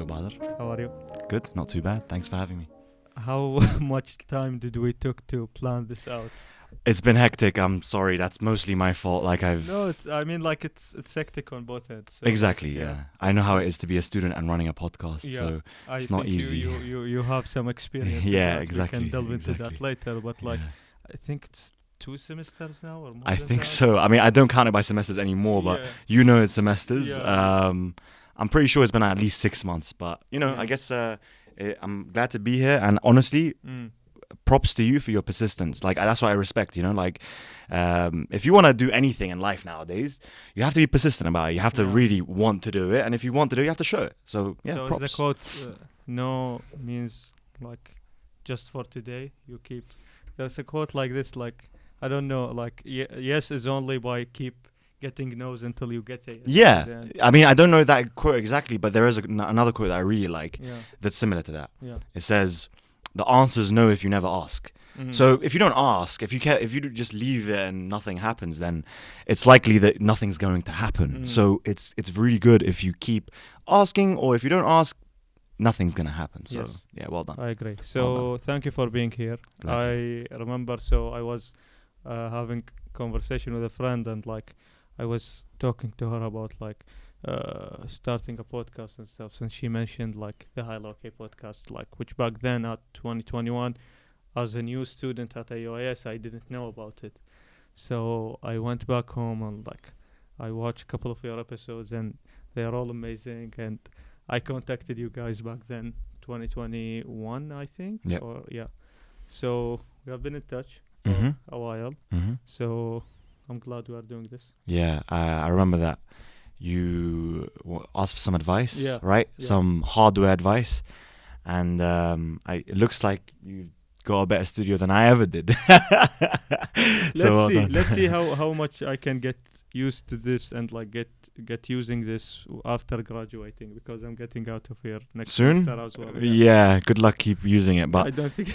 Hello, Badr. How are you? Good, not too bad. Thanks for having me. How much time did we took to plan this out? It's been hectic. I'm sorry. That's mostly my fault. No, it's hectic on both ends. So Exactly, yeah. I know how it is to be a student and running a podcast, Yeah, so I it's not think easy. You have some experience. Yeah, with that. exactly, We can delve into exactly. that later, but yeah. I think it's 2 semesters now or more. I than think that. so. I mean, I don't count it by semesters anymore, but Yeah. you know it's semesters. Yeah. I'm pretty sure it's been at least 6 months, but Yeah. I guess I'm glad to be here, and honestly, props to you for your persistence. That's what I respect, if you want to do anything in life nowadays, you have to be persistent about it. You have to Yeah. really want to do it, and if you want to do it, you have to show it. So yeah, So props. is the quote no means just for today. You keep. There's a quote like this, I don't know, yes is only by keep getting no's until you get a yes. Yeah, Then- I mean, I don't know that quote exactly, but there is another quote that I really like Yeah. that's similar to that. Yeah. It says, "The answer's no if you never ask." Mhm. So if you don't ask, if you just leave it and nothing happens, then it's likely that nothing's going to happen. Mm. So it's really good if you keep asking, or if you don't ask, nothing's gonna happen. So Yes. yeah, well done. I agree. So thank you for being here. Gladly. I remember. So I was having conversation with a friend, and I was talking to her about starting a podcast and stuff. Since she mentioned the High Low K podcast, which back then at 2021, as a new student at AUIS, I didn't know about it. So I went back home and I watched a couple of your episodes, and they are all amazing. And I contacted you guys back then, 2021, I think. Yep. So we have been in touch Mm-hmm. for a while. Mm-hmm. So I'm glad we are doing this. Yeah, I remember that you asked for some advice, Yeah, right? yeah. Some hardware advice, and it looks like you've got a better studio than I ever did. well done. Let's see how much I can get used to this and get using this after graduating, because I'm getting out of here next Soon? semester as well. Yeah, good luck keep using it, I but don't think.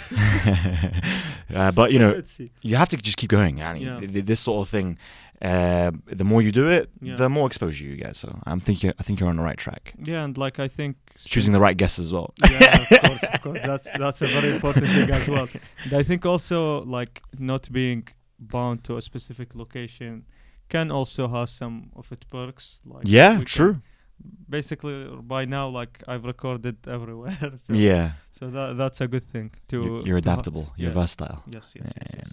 but Let's see. you have to just keep going. I mean, Yeah. this sort of thing, the more you do it, Yeah. the more exposure you get. So I think you're on the right track. Yeah, and I think Choosing the right guests as well. Yeah, of course. That's a very important thing as well. And I think also not being bound to a specific location can also have some of its perks. Yeah, we can- true. Basically, by now, I've recorded everywhere. So, Yeah, So that's a good thing. you're adaptable. You're yeah. versatile. Yes. Yeah,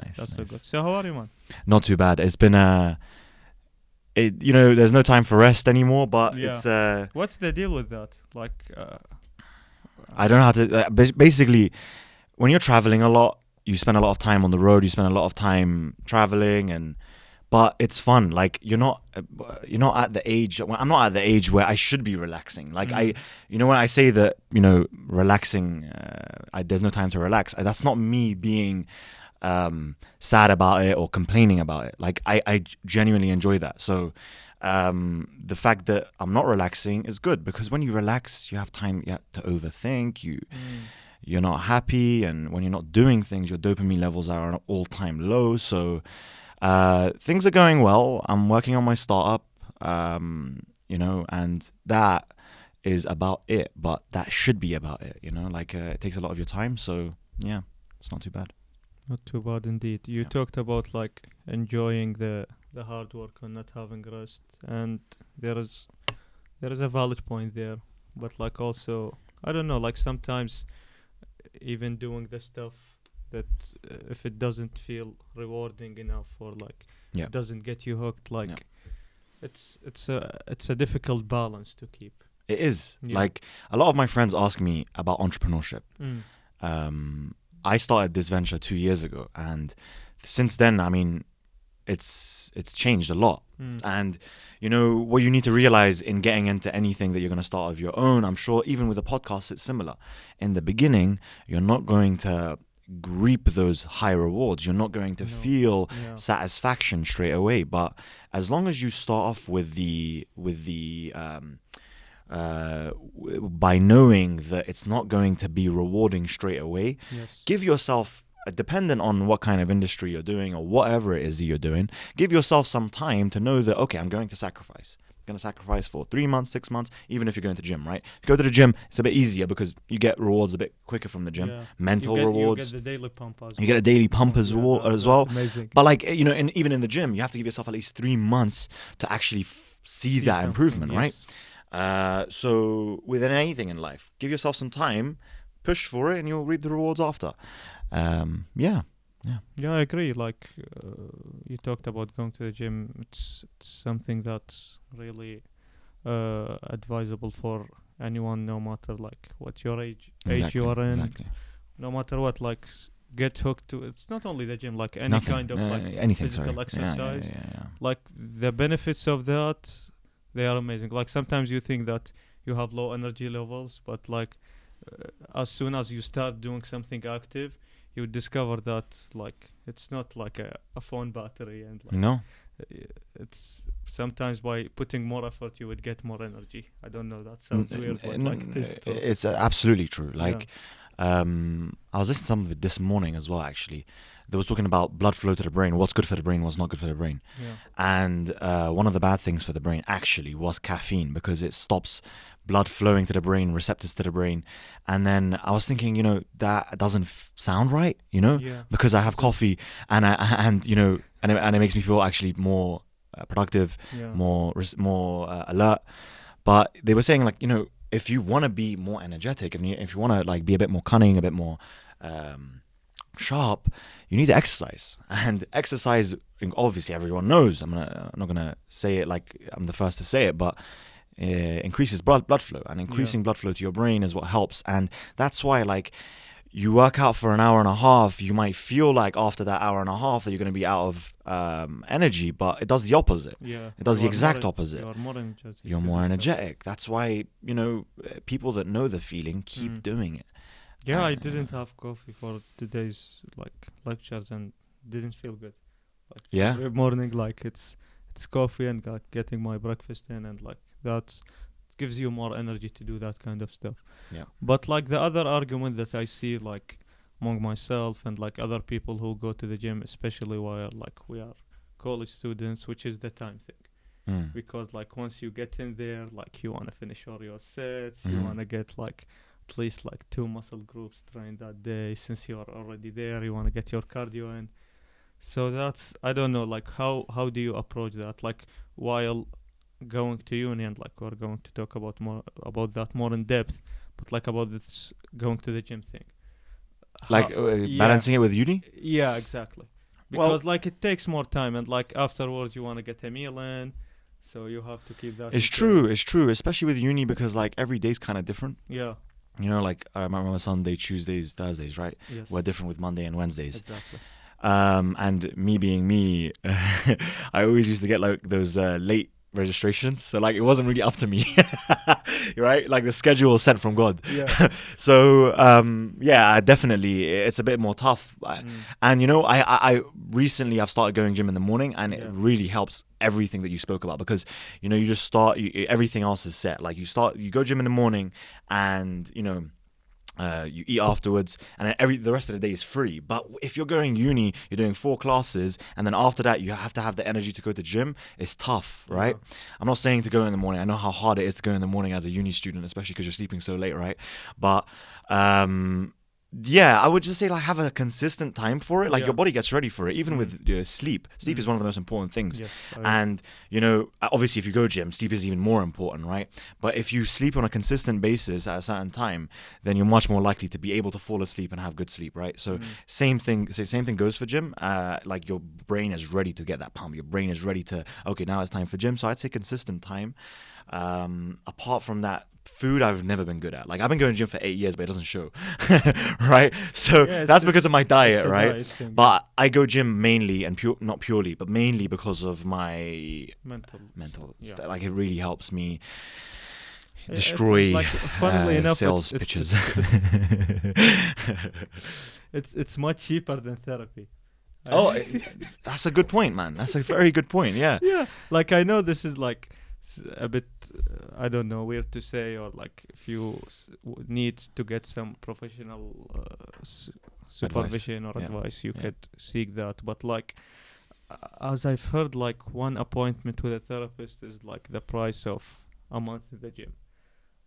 nice, That's so nice. good. So how are you, man? Not too bad. It's been there's no time for rest anymore, but Yeah. it's What's the deal with that? I don't know how to basically when you're traveling a lot, you spend a lot of time on the road, you spend a lot of time traveling, but it's fun. You're not at the age. Well, I'm not at the age where I should be relaxing. When I say that relaxing, there's no time to relax. That's not me being sad about it or complaining about it. I genuinely enjoy that. So the fact that I'm not relaxing is good, because when you relax, you have time to overthink. You're not happy, and when you're not doing things, your dopamine levels are on an all-time low. So things are going well. I'm working on my startup, and that is about it. But that should be about it, it takes a lot of your time. So yeah, it's not too bad. Not too bad indeed. You Yeah. talked about enjoying the hard work and not having rest, and there is a valid point there. But also, I don't know. Sometimes even doing the stuff that if it doesn't feel rewarding enough, or Yeah. it doesn't get you hooked, Yeah. it's a difficult balance to keep. It is. Yeah. A lot of my friends ask me about entrepreneurship. I started this venture 2 years ago, and since then, I mean, it's changed a lot. And what you need to realize in getting into anything that you're going to start of your own, I'm sure even with a podcast it's similar. In the beginning, you're not going to reap those high rewards. You're not going to No. feel Yeah. satisfaction straight away. But as long as you start off with the by knowing that it's not going to be rewarding straight away, Yes. give yourself, dependent on what kind of industry you're doing or whatever it is that you're doing, give yourself some time to know that, okay, I'm going to sacrifice. going to sacrifice for 3 months, 6 months, even if you're going to the gym, right? If you go to the gym, it's a bit easier because you get rewards a bit quicker from the gym. Yeah. Mental rewards. You get the daily pump as well. You get a daily pump as well. Amazing. But like, you know, even in the gym, you have to give yourself at least 3 months to actually see that improvement, right? So within anything in life, give yourself some time, push for it, and you'll reap the rewards after. Yeah, I agree. Like you talked about going to the gym. It's something that's really advisable for anyone, no matter like what your age you are in. Exactly. No matter what, like get hooked to. It's not only the gym, like any kind of like physical exercise. Yeah. Like the benefits of that, they are amazing. Like sometimes you think that you have low energy levels, but like as soon as you start doing something active, you would discover that like it's not like a phone battery, and like No. It's sometimes by putting more effort you would get more energy. I don't know, that sounds weird, but like it's absolutely true. Like I was listening to some of it this morning as well, actually. They was talking about blood flow to the brain, what's good for the brain, what's not good for the brain. And one of the bad things for the brain actually was caffeine, because it stops blood flowing to the brain, receptors to the brain. And then I was thinking, you know, that doesn't sound right, you know, because I have coffee and you know, and it makes me feel actually more productive, more alert. But they were saying, like, you know, if you want to be more energetic, if you want to like be a bit more cunning, a bit more sharp, you need to exercise. And exercise, obviously everyone knows, I'm not gonna say it like I'm the first to say it, but increases blood flow, and increasing blood flow to your brain is what helps. And that's why, like, you work out for an hour and a half, you might feel like after that hour and a half that you're going to be out of energy, but it does the opposite. It does the exact opposite. You're more energetic. That's why, you know, people that know the feeling keep doing it. I didn't have coffee for today's like lectures and didn't feel good. Like, every morning, like it's coffee and like getting my breakfast in, and like that gives you more energy to do that kind of stuff. But like the other argument that I see, like among myself and like other people who go to the gym, especially while like we are college students, which is the time thing. Because like once you get in there, like you want to finish all your sets, you want to get like at least like 2 muscle groups trained that day. Since you are already there, you want to get your cardio in. So that's, I don't know, like how do you approach that, like while going to uni? And like we're going to talk about that more in depth, but like about this going to the gym thing, like balancing it with uni. Exactly, because like it takes more time, and like afterwards you want to get a meal in, so you have to keep that. It's true, especially with uni, because like every day's kind of different. You know, like I remember Sunday, Tuesdays, Thursdays, right? We're different with Monday and Wednesdays. Exactly. And me being me, I always used to get like those late registrations, so like it wasn't really up to me. Right, like the schedule was sent from God. So definitely it's a bit more tough. And you know, I recently I've started going gym in the morning, and it really helps everything that you spoke about, because you know, you just start, everything else is set. Like you go gym in the morning, and you know, you eat afterwards, and then the rest of the day is free. But if you're going uni, you're doing 4 classes, and then after that you have to have the energy to go to gym. It's tough, right? I'm not saying to go in the morning. I know how hard it is to go in the morning as a uni student, especially because you're sleeping so late, right? But I would just say, like, have a consistent time for it. Like your body gets ready for it, even with sleep. Sleep is one of the most important things. And you know, obviously if you go gym, sleep is even more important, right? But if you sleep on a consistent basis at a certain time, then you're much more likely to be able to fall asleep and have good sleep, right? So same thing goes for gym. Like your brain is ready to get that pump. Your brain is ready to, okay, now it's time for gym. So I'd say consistent time. Apart from that, food I've never been good at. Like I've been going to gym for 8 years, but it doesn't show. Right? So that's because of my diet, right? But I go gym mainly, and not purely, but mainly because of my mental like it really helps me destroy enough, sales pitches. It's much cheaper than therapy. That's a good point, man. That's a very good point. Like I know this is like a bit I don't know, weird to say, or like if you need to get some professional supervision or advice, you could seek that. But like as I've heard, like one appointment with a therapist is like the price of a month in the gym.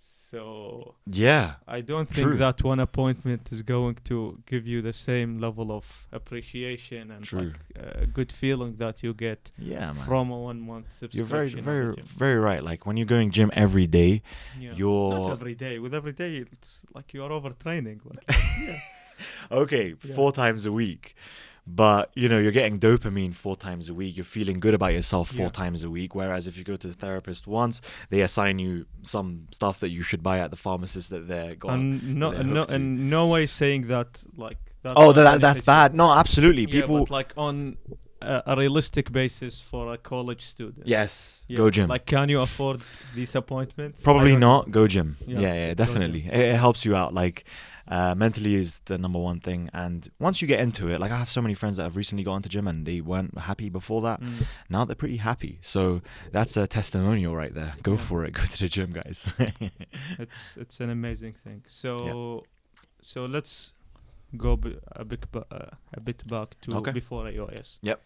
So Yeah, I don't true. think that one appointment is going to give you the same level of appreciation and True. like good feeling that you get Yeah, man. from a 1 month subscription. You're very, of the very, gym. very right. Like when you're going gym every day, Yeah. you're Not every day. With every day, it's like you're overtraining. But yeah. okay, Yeah. 4 times a week. But, you know, you're getting dopamine 4 times a week. You're feeling good about yourself 4 Yeah. times a week. Whereas if you go to the therapist once, they assign you some stuff that you should buy at the pharmacist that they're got. And no, they're and no, hooked to. and no way saying that like. That's Oh, not that's beneficial. bad. No, absolutely. Yeah, People. but like on a realistic basis for a college student. Yes, Yeah, go gym. Like, can you afford these appointments? Probably I don't not. Go gym. Yeah, Yeah, go definitely. gym. It helps you out. Like, mentally is the number one thing. And once you get into it, like I have so many friends that have recently gone to gym and they weren't happy before that. Mm. Now they're pretty happy. So that's a testimonial right there. Go Yeah. for it. Go to the gym, guys. It's an amazing thing. So let's go a bit back to Okay. before iOS. Yep.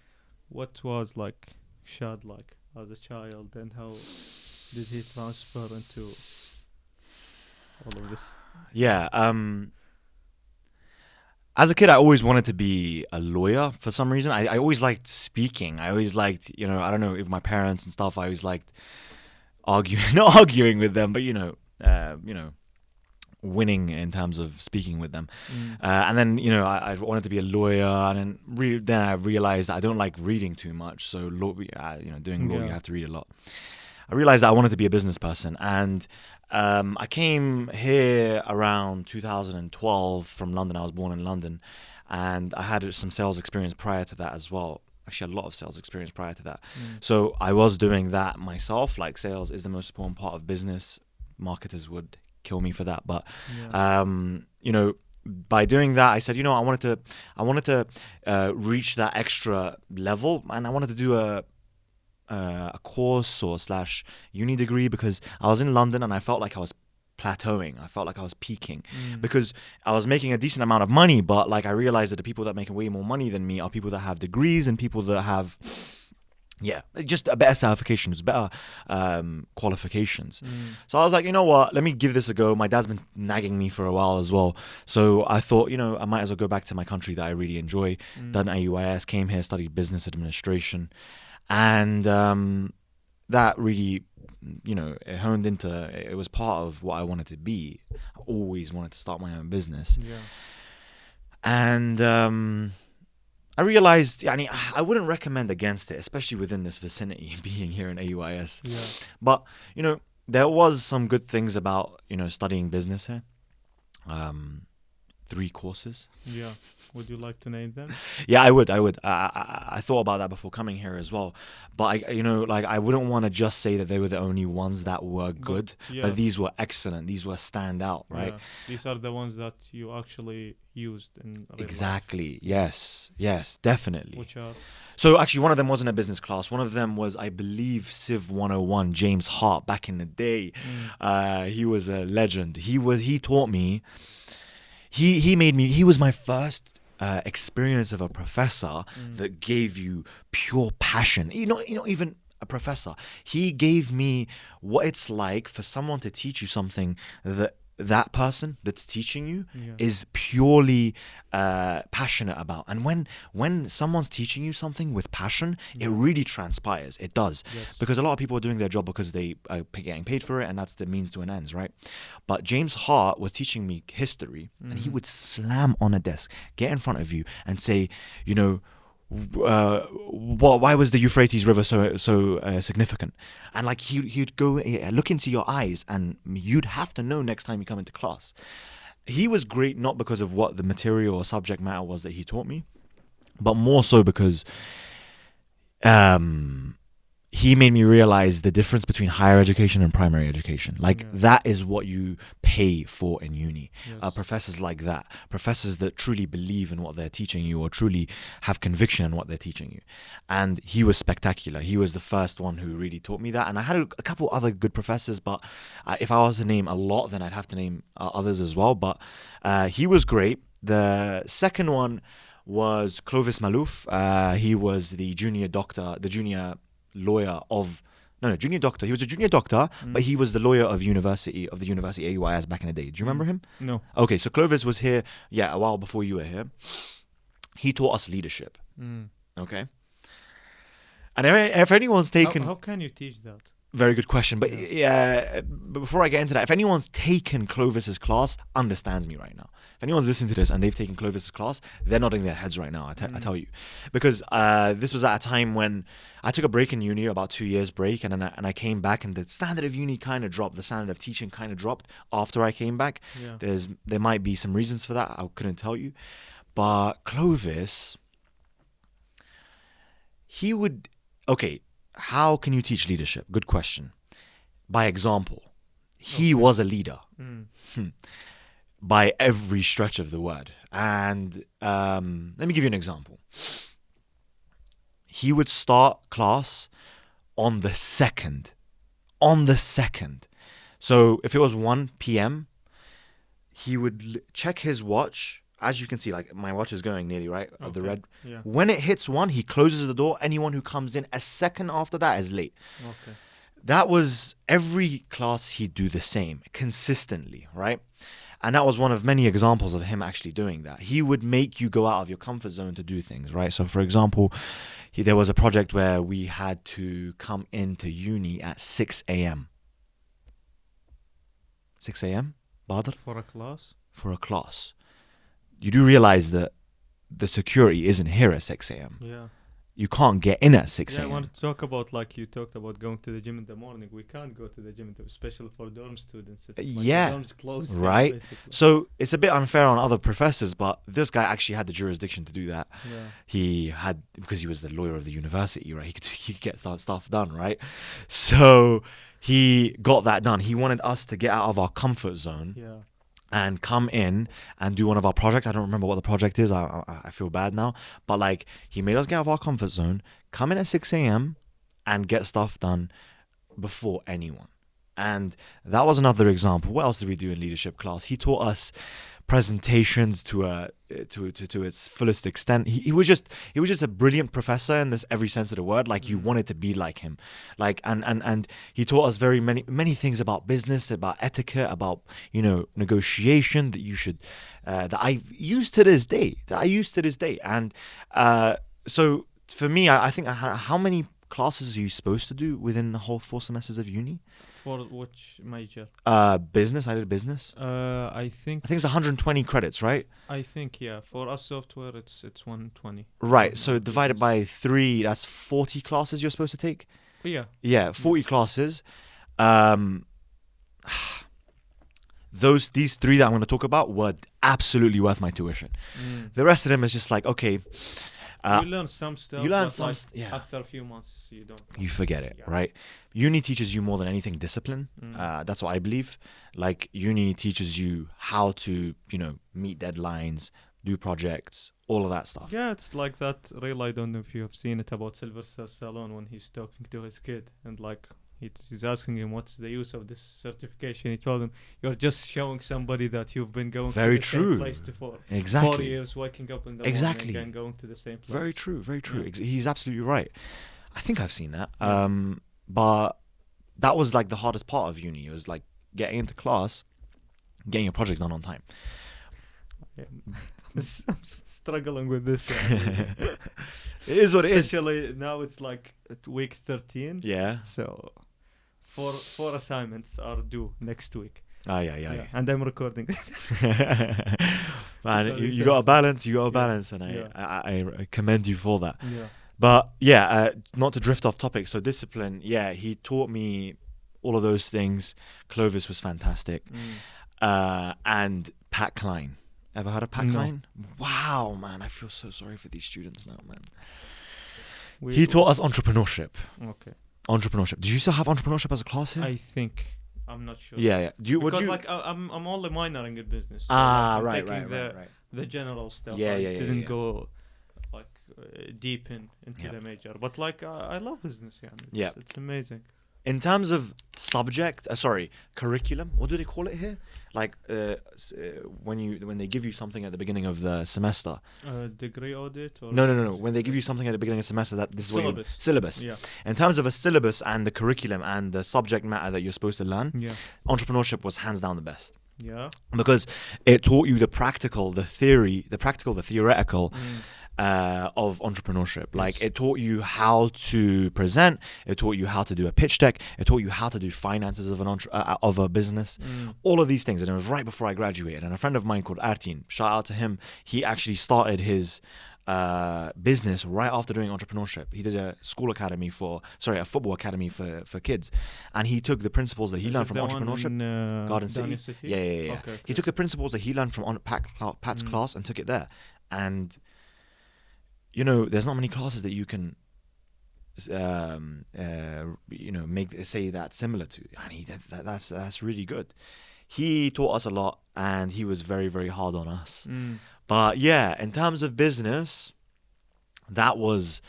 What was like Shad like as a child, and how did he transfer into all of this? Yeah. As a kid, I always wanted to be a lawyer for some reason. I always liked speaking. I always liked, you know, I don't know, with my parents and stuff, I always liked arguing, not arguing with them, but, you know, winning in terms of speaking with them. And then, you know, I wanted to be a lawyer, and then I realized that I don't like reading too much. So, you know, doing law, you Yeah. have to read a lot. I realized that I wanted to be a business person, and I came here around 2012 from London. I was born in London, and I had some sales experience prior to that as well. Actually, a lot of sales experience prior to that. So I was doing that myself. Like, sales is the most important part of business. Marketers would kill me for that, but Yeah. you know, by doing that, I said, you know, I wanted to reach that extra level, and I wanted to do a course or / uni degree, because I was in London and I felt like I was plateauing. I felt like I was peaking because I was making a decent amount of money, but like I realized that the people that make way more money than me are people that have degrees and people that have just a better certifications, better qualifications. So I was like, you know what, let me give this a go. My dad's been nagging me for a while as well, so I thought, you know, I might as well go back to my country that I really enjoy. Done AUIS, came here, studied business administration, and that really, you know, it honed into, it was part of what I wanted to be. I always wanted to start my own business. Yeah. And I realized, I wouldn't recommend against it, especially within this vicinity, being here in AUIS. Yeah. But, you know, there was some good things about, you know, studying business here. 3 courses. Yeah. Would you like to name them? Yeah, I would. I thought about that before coming here as well. But, I wouldn't want to just say that they were the only ones that were good. Yeah. But these were excellent. These were standout, right? Yeah. These are the ones that you actually used in real Exactly. Yes, definitely. life. Which are So actually, one of them wasn't a business class. One of them was, I believe, Civ 101, James Hart, back in the day. He was a legend. He taught me. He was my first experience of a professor that gave you pure passion. You know, even a professor. He gave me what it's like for someone to teach you something that person that's teaching you is purely passionate about. And when someone's teaching you something with passion, it really transpires. It does. Yes. Because a lot of people are doing their job because they are getting paid for it, and that's the means to an end, right? But James Hart was teaching me history, and he would slam on a desk, get in front of you, and say, you know, why was the Euphrates River so significant? And like he'd go look into your eyes, and you'd have to know next time you come into class. He was great not because of what the material or subject matter was that he taught me, but more so because he made me realize the difference between higher education and primary education. Like that is what you pay for in uni. Yes. Professors like that, professors that truly believe in what they're teaching you or truly have conviction in what they're teaching you. And he was spectacular. He was the first one who really taught me that. And I had a couple other good professors, but if I was to name a lot, then I'd have to name others as well. But he was great. The second one was Clovis Malouf. He was the junior lawyer of. No, junior doctor. He was a junior doctor, but he was the lawyer of the University AUIS back in the day. Do you remember him? No. Okay, so Clovis was here, a while before you were here. He taught us leadership. Okay. And if anyone's taken... How can you teach that? Very good question. But but before I get into that, if anyone's taken Clovis's class, understands me right now. If anyone's listening to this and they've taken Clovis's class, they're nodding their heads right now, I tell you. Because this was at a time when I took a break in uni, about 2 years break, and then I came back, and the standard of uni kind of dropped. The standard of teaching kind of dropped after I came back. Yeah. There might be some reasons for that. I couldn't tell you. But Clovis, he would... Okay, how can you teach leadership? Good question. By example. He was a leader. By every stretch of the word. And let me give you an example. He would start class on the second. So if it was 1 p.m., he would check his watch. As you can see, like, my watch is going nearly, right? Of the red. Yeah. When it hits 1, he closes the door. Anyone who comes in a second after that is late. Okay. That was every class he'd do the same consistently, right? And that was one of many examples of him actually doing that. He would make you go out of your comfort zone to do things, right? So, for example, there was a project where we had to come into uni at 6 a.m. 6 a.m., Badr? For a class? For a class. You do realize that the security isn't here at 6 a.m. Yeah. You can't get in at 6 a.m. I want to talk about, like you talked about going to the gym in the morning. We can't go to the gym, especially for dorm students. It's like the dorms closed down, right? basically. So it's a bit unfair on other professors, but this guy actually had the jurisdiction to do that. Yeah. He had, because he was the lawyer of the university, right? He could get stuff done, right? So he got that done. He wanted us to get out of our comfort zone. Yeah. And come in and do one of our projects. I don't remember what the project is. I feel bad now. But like, he made us get out of our comfort zone, come in at 6 a.m. and get stuff done before anyone. And that was another example. What else did we do in leadership class? He taught us presentations to its fullest extent. He was just a brilliant professor in this every sense of the word. Like, you wanted to be like him. Like, and he taught us very many things about business, about etiquette, about, negotiation that you should that I use to this day. And so for me, I think how many classes are you supposed to do within the whole 4 semesters of uni? For which major? Business. I did business. I think it's 120 credits, right? I think, yeah. For us software, it's 120. Right. So divided by 3, that's 40 classes you're supposed to take. Yeah. Yeah, 40 classes. These 3 that I'm going to talk about were absolutely worth my tuition. The rest of them is just like, okay. You learn some stuff. After a few months, you forget it, right? Uni teaches you more than anything discipline. That's what I believe. Like, uni teaches you how to, meet deadlines, do projects, all of that stuff. Yeah, it's like that reel. I don't know if you have seen it about Sylvester Stallone when he's talking to his kid and like he's asking him what's the use of this certification. He told him, you're just showing somebody that you've been going to the same place before. Exactly. 4 years waking up in the morning and going to the same place. Very true. Yeah. He's absolutely right. I think I've seen that. But that was like the hardest part of uni. It was like getting into class, getting your project done on time. I'm struggling with this. It is what it is. Especially now it's like at week 13. Yeah. So 4 assignments are due next week. Yeah. And I'm recording. Man, you got a balance. And I commend you for that. Yeah. But not to drift off topic. So discipline. Yeah, he taught me all of those things. Clovis was fantastic. And Pat Klein. Ever heard of Pat Klein? Wow, man, I feel so sorry for these students now, man. He taught us entrepreneurship. Okay. Entrepreneurship. Do you still have entrepreneurship as a class here? I think. I'm not sure. Yeah. I'm only minoring in business. So right. The general stuff. Yeah, I yeah. didn't go deep into the major. But I love business. Yeah. It's amazing. in terms of curriculum, what do they call it here? Like when they give you something at the beginning of the semester. Degree audit or No. When they give you something at the beginning of the semester, that this is what syllabus. Yeah. In terms of a syllabus and the curriculum and the subject matter that you're supposed to learn, entrepreneurship was hands down the best. Yeah. Because it taught you the practical, the theoretical. Of entrepreneurship. Yes. Like it taught you how to present, it taught you how to do a pitch deck, it taught you how to do finances of a business, all of these things. And it was right before I graduated. And a friend of mine called Artin, shout out to him, he actually started his business right after doing entrepreneurship. He did a football academy for kids, and he took the principles that he learned from entrepreneurship. Garden City. Yeah. Okay, he took the principles that he learned from Pat's class and took it there. And there's not many classes that you can, say that similar to. And that's really good. He taught us a lot, and he was very, very hard on us. But yeah, in terms of business, that was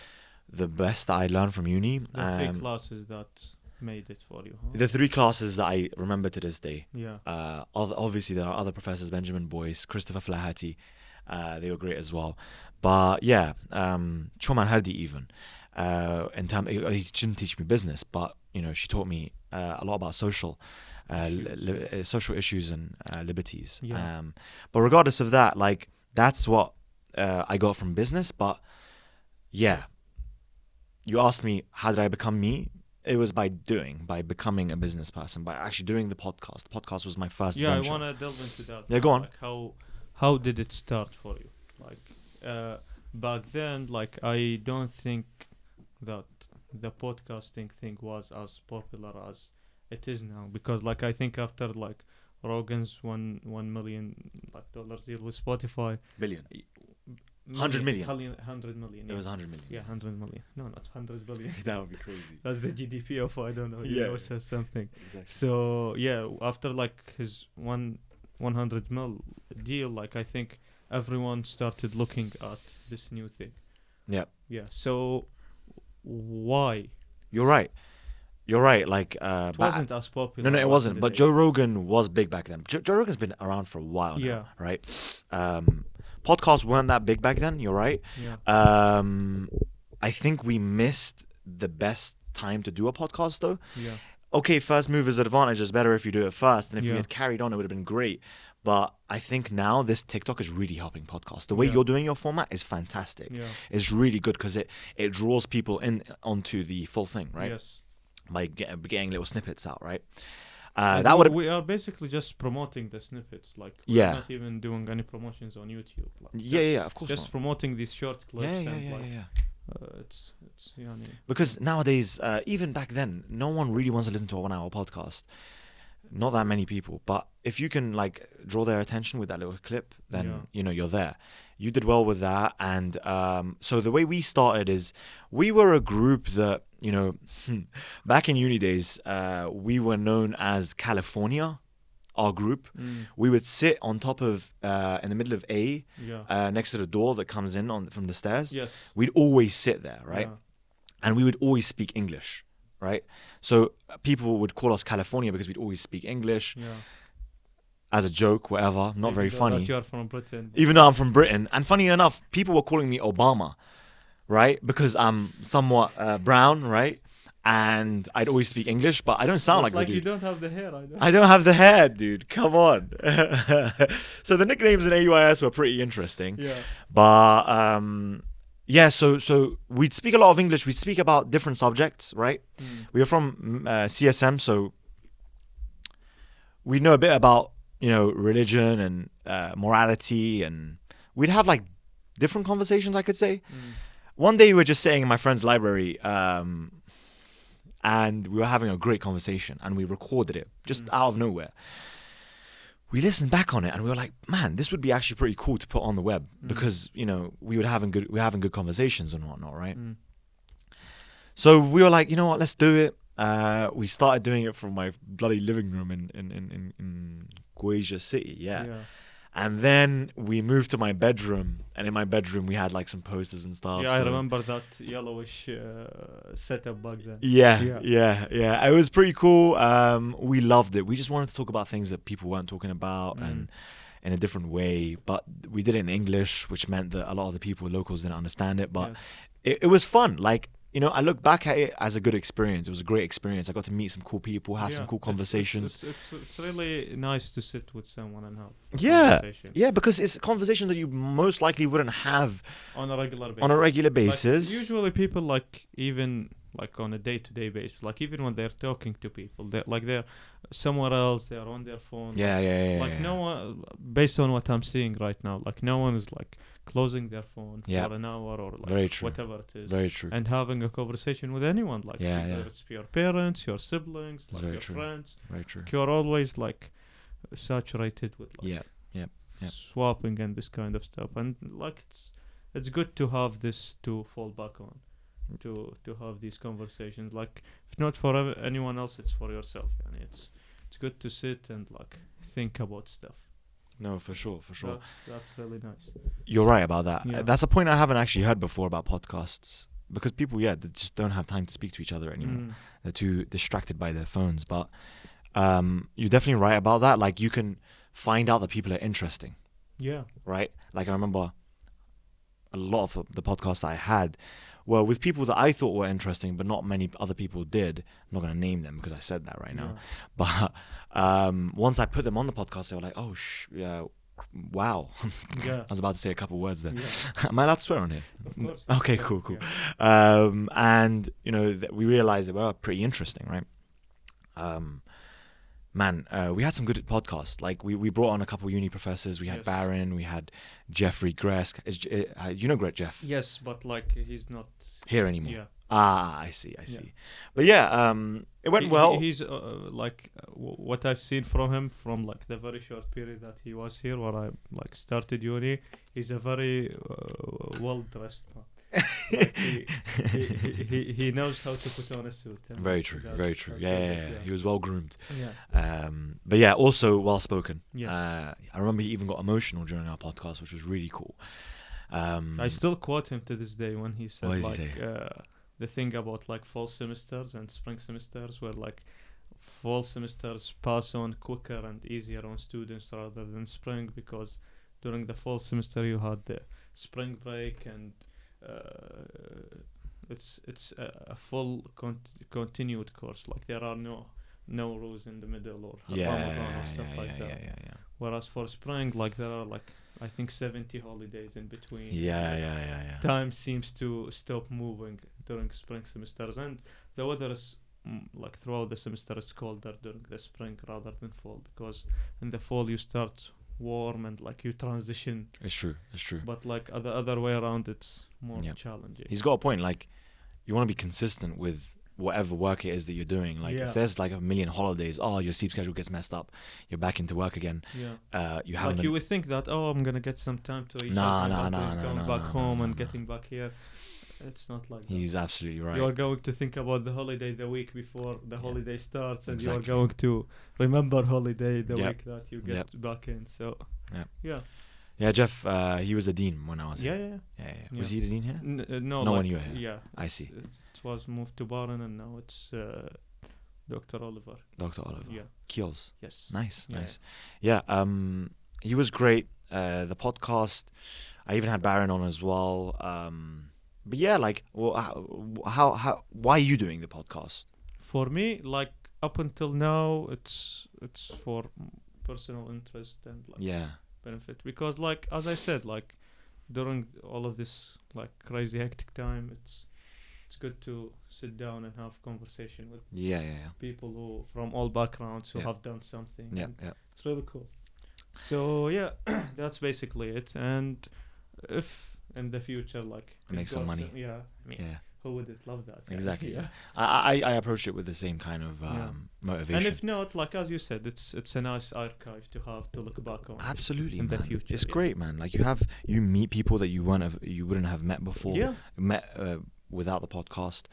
the best that I learned from uni. The 3 classes that made it for you, huh? The 3 classes that I remember to this day. Yeah. Obviously, there are other professors, Benjamin Boyce, Christopher Flahati. They were great as well. But yeah, Choman Hedi even. He didn't teach me business, but she taught me a lot about social issues and liberties. Yeah. But regardless of that, like that's what I got from business. But yeah, you asked me how did I become me? It was by becoming a business person, by actually doing the podcast. The podcast was my first venture. I want to delve into that. Yeah, go on. Like how did it start for you? Like back then, like I don't think that the podcasting thing was as popular as it is now, because like I think after like Rogan's $1 million dollar deal with Spotify, billion. 100 million. 100 million. It was 100 million. Yeah, 100 million. No, not 100 billion. That would be crazy. That's the GDP of I don't know. US or something. Exactly. So yeah, after like his 100 mil deal, like I think everyone started looking at this new thing. Yeah. Yeah. So why? You're right. Like it wasn't as popular. No, it wasn't. But Joe Rogan was big back then. Joe Rogan's been around for a while now. Yeah. Right. Podcasts weren't that big back then. You're right. Yeah. I think we missed the best time to do a podcast though. Yeah. Okay, first mover's advantage is better if you do it first, and if we Yeah. had carried on, it would have been great. But I think now this TikTok is really helping podcasts. The way Yeah. you're doing your format is fantastic. Yeah. It's really good because it draws people in onto the full thing, right? Yes. By getting little snippets out, right? We are basically just promoting the snippets. Like we're Yeah. not even doing any promotions on YouTube. Like Yeah, of course. just Not. promoting these short clips. Yeah. It's yani. Because nowadays, even back then, no one really wants to listen to a 1-hour podcast. Not that many people. But if you can like draw their attention with that little clip, then you're there. You did well with that. And so the way we started is we were a group that, back in uni days, we were known as California, our group. We would sit on top of, in the middle of next to the door that comes in from the stairs. Yes. We'd always sit there, right? Yeah. And we would always speak English, right? So people would call us California because we'd always speak English. Yeah. As a joke, whatever, not very funny. That you are from Britain. Even though I'm from Britain. And funny enough, people were calling me Obama, right? Because I'm somewhat brown, right? And I'd always speak English, but I don't sound like the dude. You don't have the hair, I don't have the hair, dude. Come on. So the nicknames in AUIS were pretty interesting. Yeah. But so we'd speak a lot of English. We'd speak about different subjects, right? We were from CSM, so we know a bit about religion and morality, and we'd have like different conversations, I could say. One day we were just sitting in my friend's library, and we were having a great conversation, and we recorded it just out of nowhere. We listened back on it, and we were like, man, this would be actually pretty cool to put on the web, because we're having good conversations and whatnot, right? So we were like, you know what, let's do it. We started doing it from my bloody living room in Guaja City, yeah. And then we moved to my bedroom, and in my bedroom we had like some posters and stuff. Yeah, I so- remember that yellowish setup back then. Yeah. It was pretty cool. We loved it. We just wanted to talk about things that people weren't talking about and in a different way. But we did it in English, which meant that a lot of the people, locals, didn't understand it. But Yes. it was fun. Like, you know, I look back at it as a good experience. It was a great experience. I got to meet some cool people, have some cool conversations. It's really nice to sit with someone and have Yeah, conversation yeah, because it's a conversation that you most likely wouldn't have on a regular basis. on a regular Like, basis. usually people like even like on a day-to-day basis, like even when they're talking to people, they're somewhere else, they're on their phone. Yeah. Like no one, based on what I'm seeing right now, like no one is like closing their phone Yeah. for an hour or like Very true. whatever it is, Very true. and having a conversation with anyone, like Yeah, whether yeah. it's your parents, your siblings, like Very your true. friends. Very true. You're always like saturated with like Yeah. Yeah. swapping and this kind of stuff, and like it's good to have this to fall back on, to have these conversations. Like if not for anyone else, it's for yourself. And it's good to sit and like think about stuff. No, for sure. That's really nice. You're right about that. Yeah. That's a point I haven't actually heard before about podcasts. Because people, they just don't have time to speak to each other anymore. They're too distracted by their phones. But you're definitely right about that. Like, you can find out that people are interesting, Yeah. right? Like, I remember a lot of the podcasts I had were with people that I thought were interesting, but not many other people did. I'm not going to name them because I said that right now. But once I put them on the podcast, they were like, oh, wow. Yeah. I was about to say a couple words there. Yeah. Am I allowed to swear on here? Of course. Okay, Yeah, cool. yeah. And, you know, we realized they were pretty interesting, right? We had some good podcasts. Like, we brought on a couple uni professors. We had Yes. Baron, we had Jeffrey Gresk. You know Jeff? Yes, but like he's not Here anymore. Yeah. I see. But yeah, it went well. He's what I've seen from him from like the very short period that he was here, where I like started uni. He's a very well dressed man. Like, he knows how to put on a suit. And Very true. that's Yeah. really good, He was well groomed. Yeah. But yeah, also well spoken. Yes. I remember he even got emotional during our podcast, which was really cool. I still quote him to this day when he said What did he like say? the thing about like fall semesters and spring semesters, where like fall semesters pass on quicker and easier on students rather than spring, because during the fall semester you had the spring break and it's a full continued course. Like there are no rules in the middle or Ramadan or stuff like that. Yeah. Whereas for spring, like there are like I think 70 holidays in between. Yeah. Time seems to stop moving during spring semesters, and the weather is like throughout the semester it's colder during the spring rather than fall, because in the fall you start warm and like you transition. It's true. But like the other way around, it's more challenging. He's got a point. Like, you want to be consistent with whatever work it is that you're doing. Like, if there's like a million holidays, your sleep schedule gets messed up, you're back into work again. Yeah. You haven't. Like you would think that I'm gonna get some time to eat. Going back home and getting back here. It's not like He's absolutely right. You are going to think about the holiday the week before the holiday starts, and Exactly. you are going to remember holiday the Yep. week that you get back in. So, Yep. Yeah, Jeff, he was a dean when I was here. Yeah. Yeah. Was he the dean here? No, No, like, when you were here. Yeah. I see. It was moved to Baran, and now it's Dr. Oliver. Dr. Oliver. Yeah. Kiels. Yes. Nice. Yeah. Nice. Yeah. He was great. The podcast, I even had Baron on as well. But yeah, like, how why are you doing the podcast? For me, like up until now, it's for personal interest and like benefit, because like as I said, like during all of this like crazy hectic time, it's good to sit down and have conversation with people who from all backgrounds who have done something. Yeah. It's really cool. So yeah, that's basically it. And if in the future, like make some money. Who wouldn't love that? Exactly. Yeah. I approached it with the same kind of motivation. And if not, like as you said, it's a nice archive to have to look back on. Absolutely, in man. the future. It's great, man. Like you meet people that you wouldn't have met before. Without the podcast.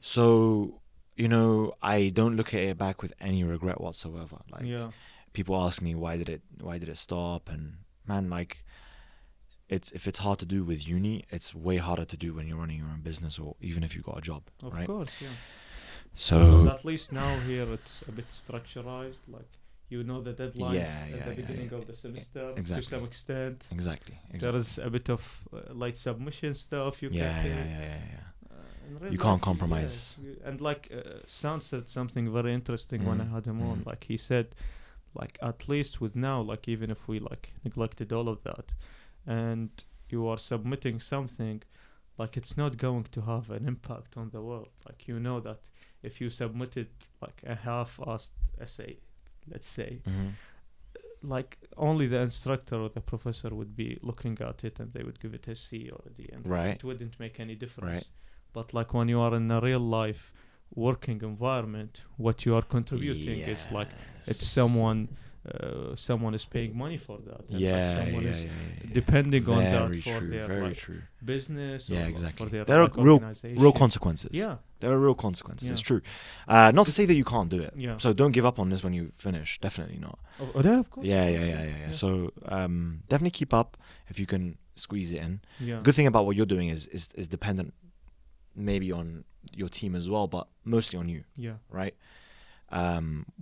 So, you know, I don't look at it back with any regret whatsoever. Like people ask me why did it stop, and man, like, if it's hard to do with uni, it's way harder to do when you're running your own business, or even if you got a job, Of right? course, yeah. So Because at least now here it's a bit structurized. Like, you know the deadlines at the beginning of the semester to some extent. Exactly. There is a bit of light submission stuff you can take. You can't compromise. And like, Stan said something very interesting when I had him on. Like, he said, like, at least with now, like, even if we like neglected all of that, and you are submitting something, like, it's not going to have an impact on the world. Like, you know that if you submitted like a half-assed essay, let's say, like, only the instructor or the professor would be looking at it and they would give it a C or a D, and it wouldn't make any difference. Right. But like, when you are in a real life working environment, what you are contributing is like, it's someone is paying money for that. And someone is depending on that for their business or for their there are real consequences. Yeah. There are real consequences. It's true. Not to say that you can't do it. Yeah. So don't give up on this when you finish. Definitely not. Oh, yeah, of course. Yeah. So definitely keep up if you can squeeze it in. Yeah. Good thing about what you're doing is dependent maybe on your team as well, but mostly on you. Yeah. Right?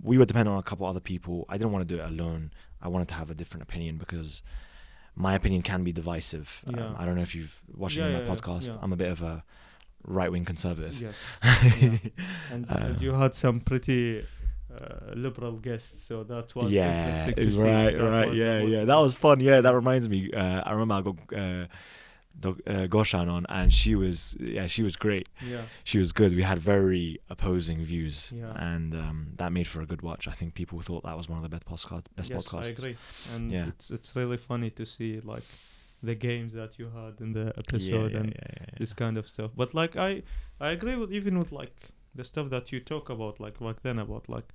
We were dependent on a couple other people. I didn't want to do it alone. I wanted to have a different opinion because my opinion can be divisive. Yeah. I don't know if you've watched my podcast. Yeah. I'm a bit of a right-wing conservative. Yes. And you had some pretty liberal guests, so that was interesting to see. Right. That was fun. Yeah, that reminds me. I remember I got Goshan on, and she was great. Yeah, she was good. We had very opposing views, and that made for a good watch. I think people thought that was one of the best podcasts. Yes, I agree. And it's really funny to see like the games that you had in the episode this kind of stuff. But like, I agree with even with like the stuff that you talk about like back then about like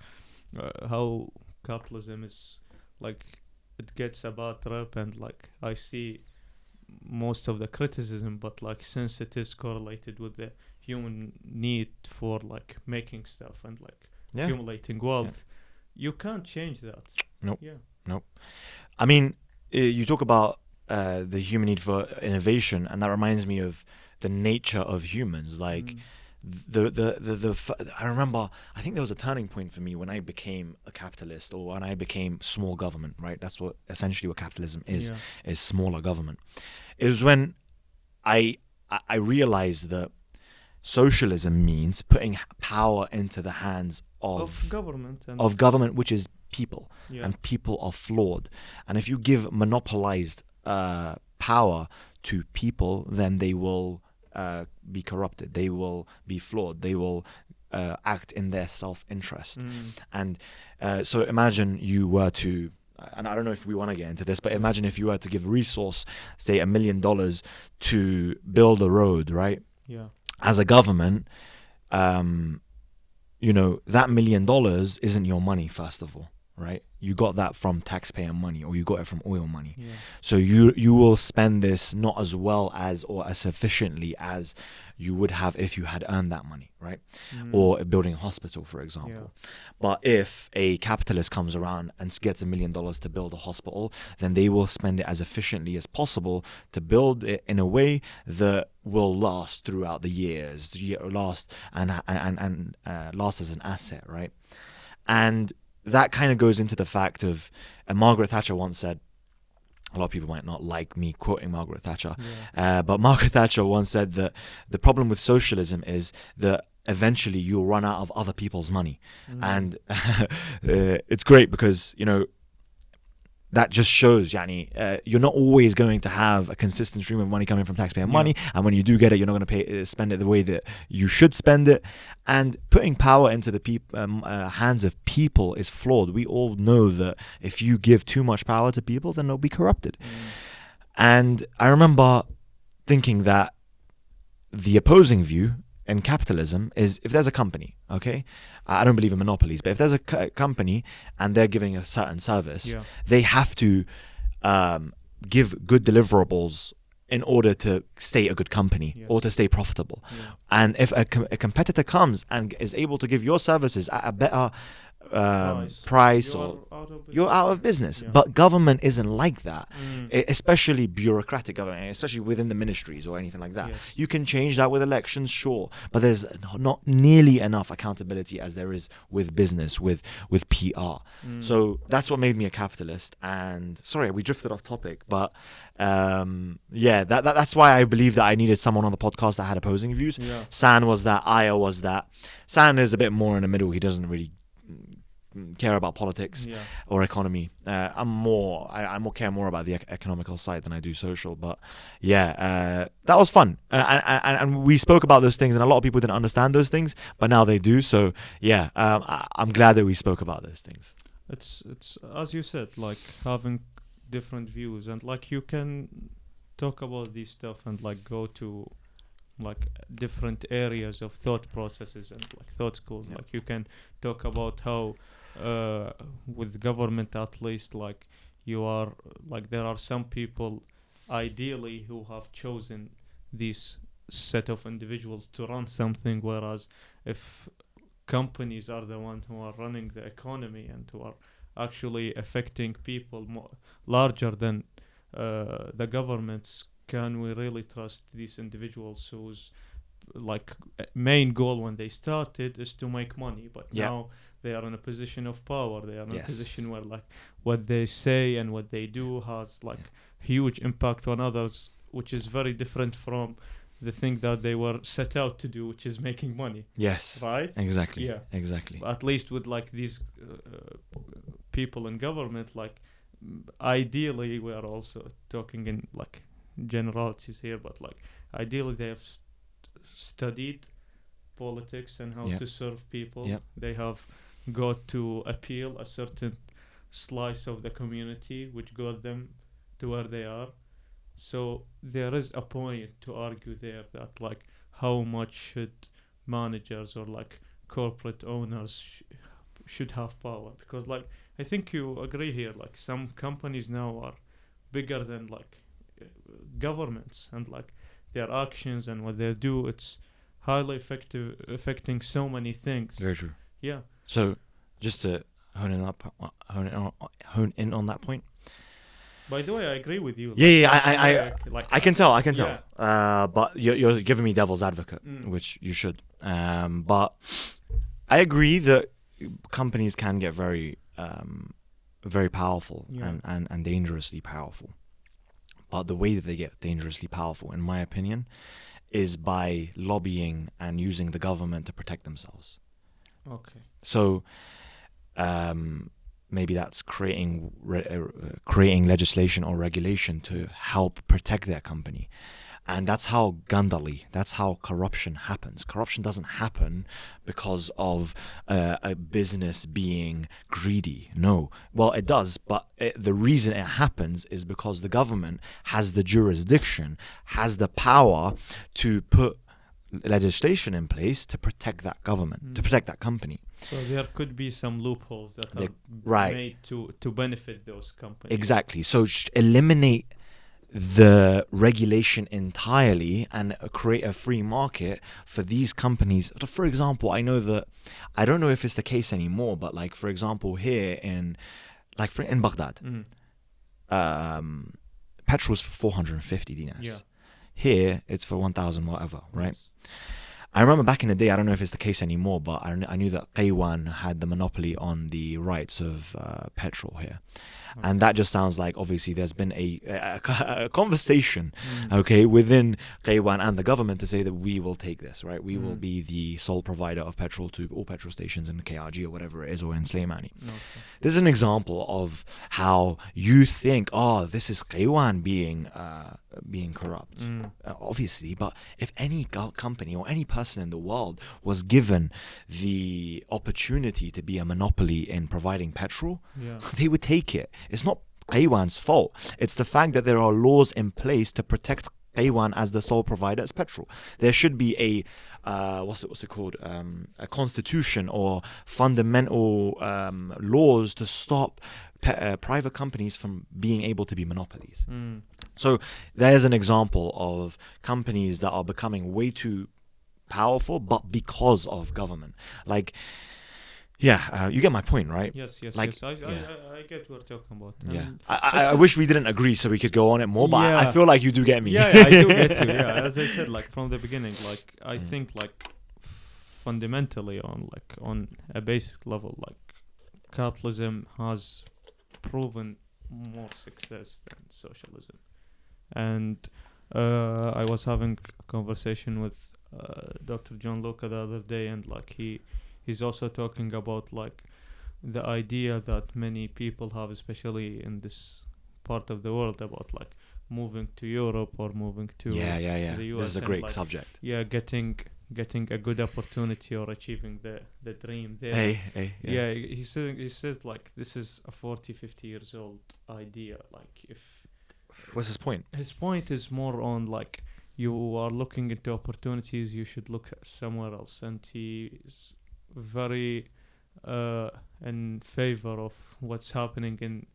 how capitalism is like, it gets a bad rap, and like I see most of the criticism, but like, since it is correlated with the human need for like making stuff and like accumulating wealth, you can't change that. Nope. I mean, you talk about the human need for innovation, and that reminds me of the nature of humans. Like I remember, I think there was a turning point for me when I became a capitalist, or when I became small government, right? That's what essentially what capitalism is smaller government. It was when I realized that socialism means putting power into the hands of government, which is people, and people are flawed. And if you give monopolized power to people, then they will be corrupted, they will be flawed, they will act in their self-interest. And so imagine you were to, and I don't know if we want to get into this, but imagine if you were to give resource, say $1 million to build a road, right? Yeah. As a government, that $1 million isn't your money, first of all, right? You got that from taxpayer money, or you got it from oil money. Yeah. So you will spend this not as well as, or as efficiently as you would have if you had earned that money, right? Or building a hospital, for example. But if a capitalist comes around and gets $1 million to build a hospital, then they will spend it as efficiently as possible to build it in a way that will last throughout the years, last as an asset, right? And that kind of goes into the fact of, Margaret Thatcher once said, a lot of people might not like me quoting Margaret Thatcher, but Margaret Thatcher once said that the problem with socialism is that eventually you'll run out of other people's money. And it's great because, that just shows, you're not always going to have a consistent stream of money coming from taxpayer money, and when you do get it, you're not going to spend it the way that you should spend it. And putting power into the hands of people is flawed. We all know that if you give too much power to people, then they'll be corrupted. And I remember thinking that the opposing view in capitalism is, if there's a company, okay, I don't believe in monopolies, but if there's a company and they're giving a certain service, they have to give good deliverables in order to stay a good company or to stay profitable. And if a competitor comes and is able to give your services at a better price, You're or out of you're out of business. business. Yeah. But government isn't like that, Mm. especially bureaucratic government, especially within the ministries or anything like that. Yes. You can change that with elections, sure, but there's not nearly enough accountability as there is with business, with PR. Mm. So that's what made me a capitalist. And sorry, we drifted off topic, but that's why I believe that I needed someone on the podcast that had opposing views. Yeah. San was that, Aya was that. San is a bit more in the middle. He doesn't really care about politics Yeah. or economy. I care more about the economical side than I do social. But that was fun, and we spoke about those things, and a lot of people didn't understand those things, but now they do. So I'm glad that we spoke about those things. It's as you said, like having different views, and like you can talk about these stuff and like go to like different areas of thought processes and like thought schools. Yeah. Like you can talk about how with government, at least, like you are like there are some people ideally who have chosen this set of individuals to run something, whereas if companies are the ones who are running the economy and who are actually affecting people larger than the governments, can we really trust these individuals whose like main goal when they started is to make money, but now they are in a position of power, they are in a position where like what they say and what they do has like huge impact on others, which is very different from the thing that they were set out to do, which is making money. Yes. Right? Exactly. Yeah. Exactly. But at least with like these people in government, like ideally, we are also talking in like generalities here, but like ideally they have studied politics and how to serve people. They have got to appeal a certain slice of the community which got them to where they are. So there is a point to argue there that like how much should managers or like corporate owners should have power, because like I think you agree here, like some companies now are bigger than like governments, and like their actions and what they do, it's highly effective, affecting so many things. Very true. Yeah. So just to hone in on that point. By the way, I agree with you. I can tell. But you're giving me devil's advocate, which you should. But I agree that companies can get very, very powerful and dangerously powerful. But the way that they get dangerously powerful, in my opinion, is by lobbying and using the government to protect themselves. Okay. So maybe that's creating legislation or regulation to help protect their company. And that's how gandali, that's how corruption happens. Corruption doesn't happen because of a business being greedy. No. Well, it does, but the reason it happens is because the government has the jurisdiction, has the power to put legislation in place to protect that government, to protect that company. So there could be some loopholes that are made to benefit those companies. Exactly. So eliminate the regulation entirely and create a free market for these companies. For example, I don't know if it's the case anymore, but like for example here in Baghdad, petrol's for 450 dinars. Yeah. Here it's for 1,000 whatever, right? Yes. I remember back in the day, I don't know if it's the case anymore, but I knew that Qaywan had the monopoly on the rights of petrol here. Okay. And that just sounds like, obviously, there's been a conversation, within Qaywan and the government to say that we will take this, right? We will be the sole provider of petrol to all petrol stations in KRG or whatever it is, or in Slimani. Okay. This is an example of how you think, this is Qaywan being corrupt. Obviously, but if any company or any person in the world was given the opportunity to be a monopoly in providing petrol, they would take it. It's not Qaywan's fault. It's the fact that there are laws in place to protect Qaywan as the sole provider as petrol. There should be a what's it called? A constitution or fundamental laws to stop private companies from being able to be monopolies. So there's an example of companies that are becoming way too powerful, but because of government. Like, You get my point, right? Yes. Like, I get what you're talking about. Yeah. And I wish we didn't agree so we could go on it more, but I Yeah. feel like you do get me. Yeah, I do get you. Yeah, as I said, like from the beginning, like I think like fundamentally on a basic level, like capitalism has proven more success than socialism. And I was having a conversation with Dr. John Luca the other day, and like he's also talking about like the idea that many people have, especially in this part of the world, about like moving to Europe or moving to the US. This is a and, great like, subject. Yeah, getting a good opportunity or achieving the dream there. Hey. Yeah, he said like this is a 40-50 years old idea. Like if What's his point? his point is more on like you are looking into opportunities, you should look somewhere else, and he's very in favor of what's happening in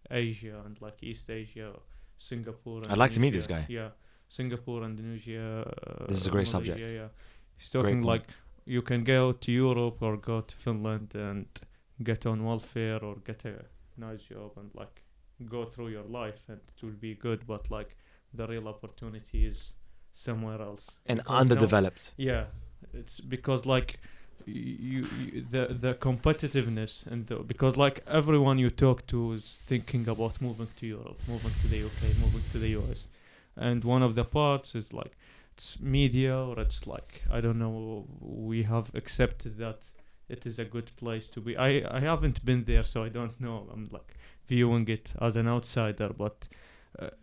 Asia and like East Asia, Singapore. I'd like to meet this Indonesia. guy. Yeah, Singapore, Indonesia. This is a great Malaysia, subject. Yeah, he's talking point. like you can go to Europe or go to Finland and get on welfare or get a nice job and like go through your life and it will be good, but like the real opportunity is somewhere else. And Because underdeveloped. Yeah, it's because like the competitiveness and because like everyone you talk to is thinking about moving to Europe, moving to the UK, moving to the US, and one of the parts is like it's media, or it's like I don't know, we have accepted that it is a good place to be. I haven't been there, so I don't know. I'm like viewing it as an outsider, but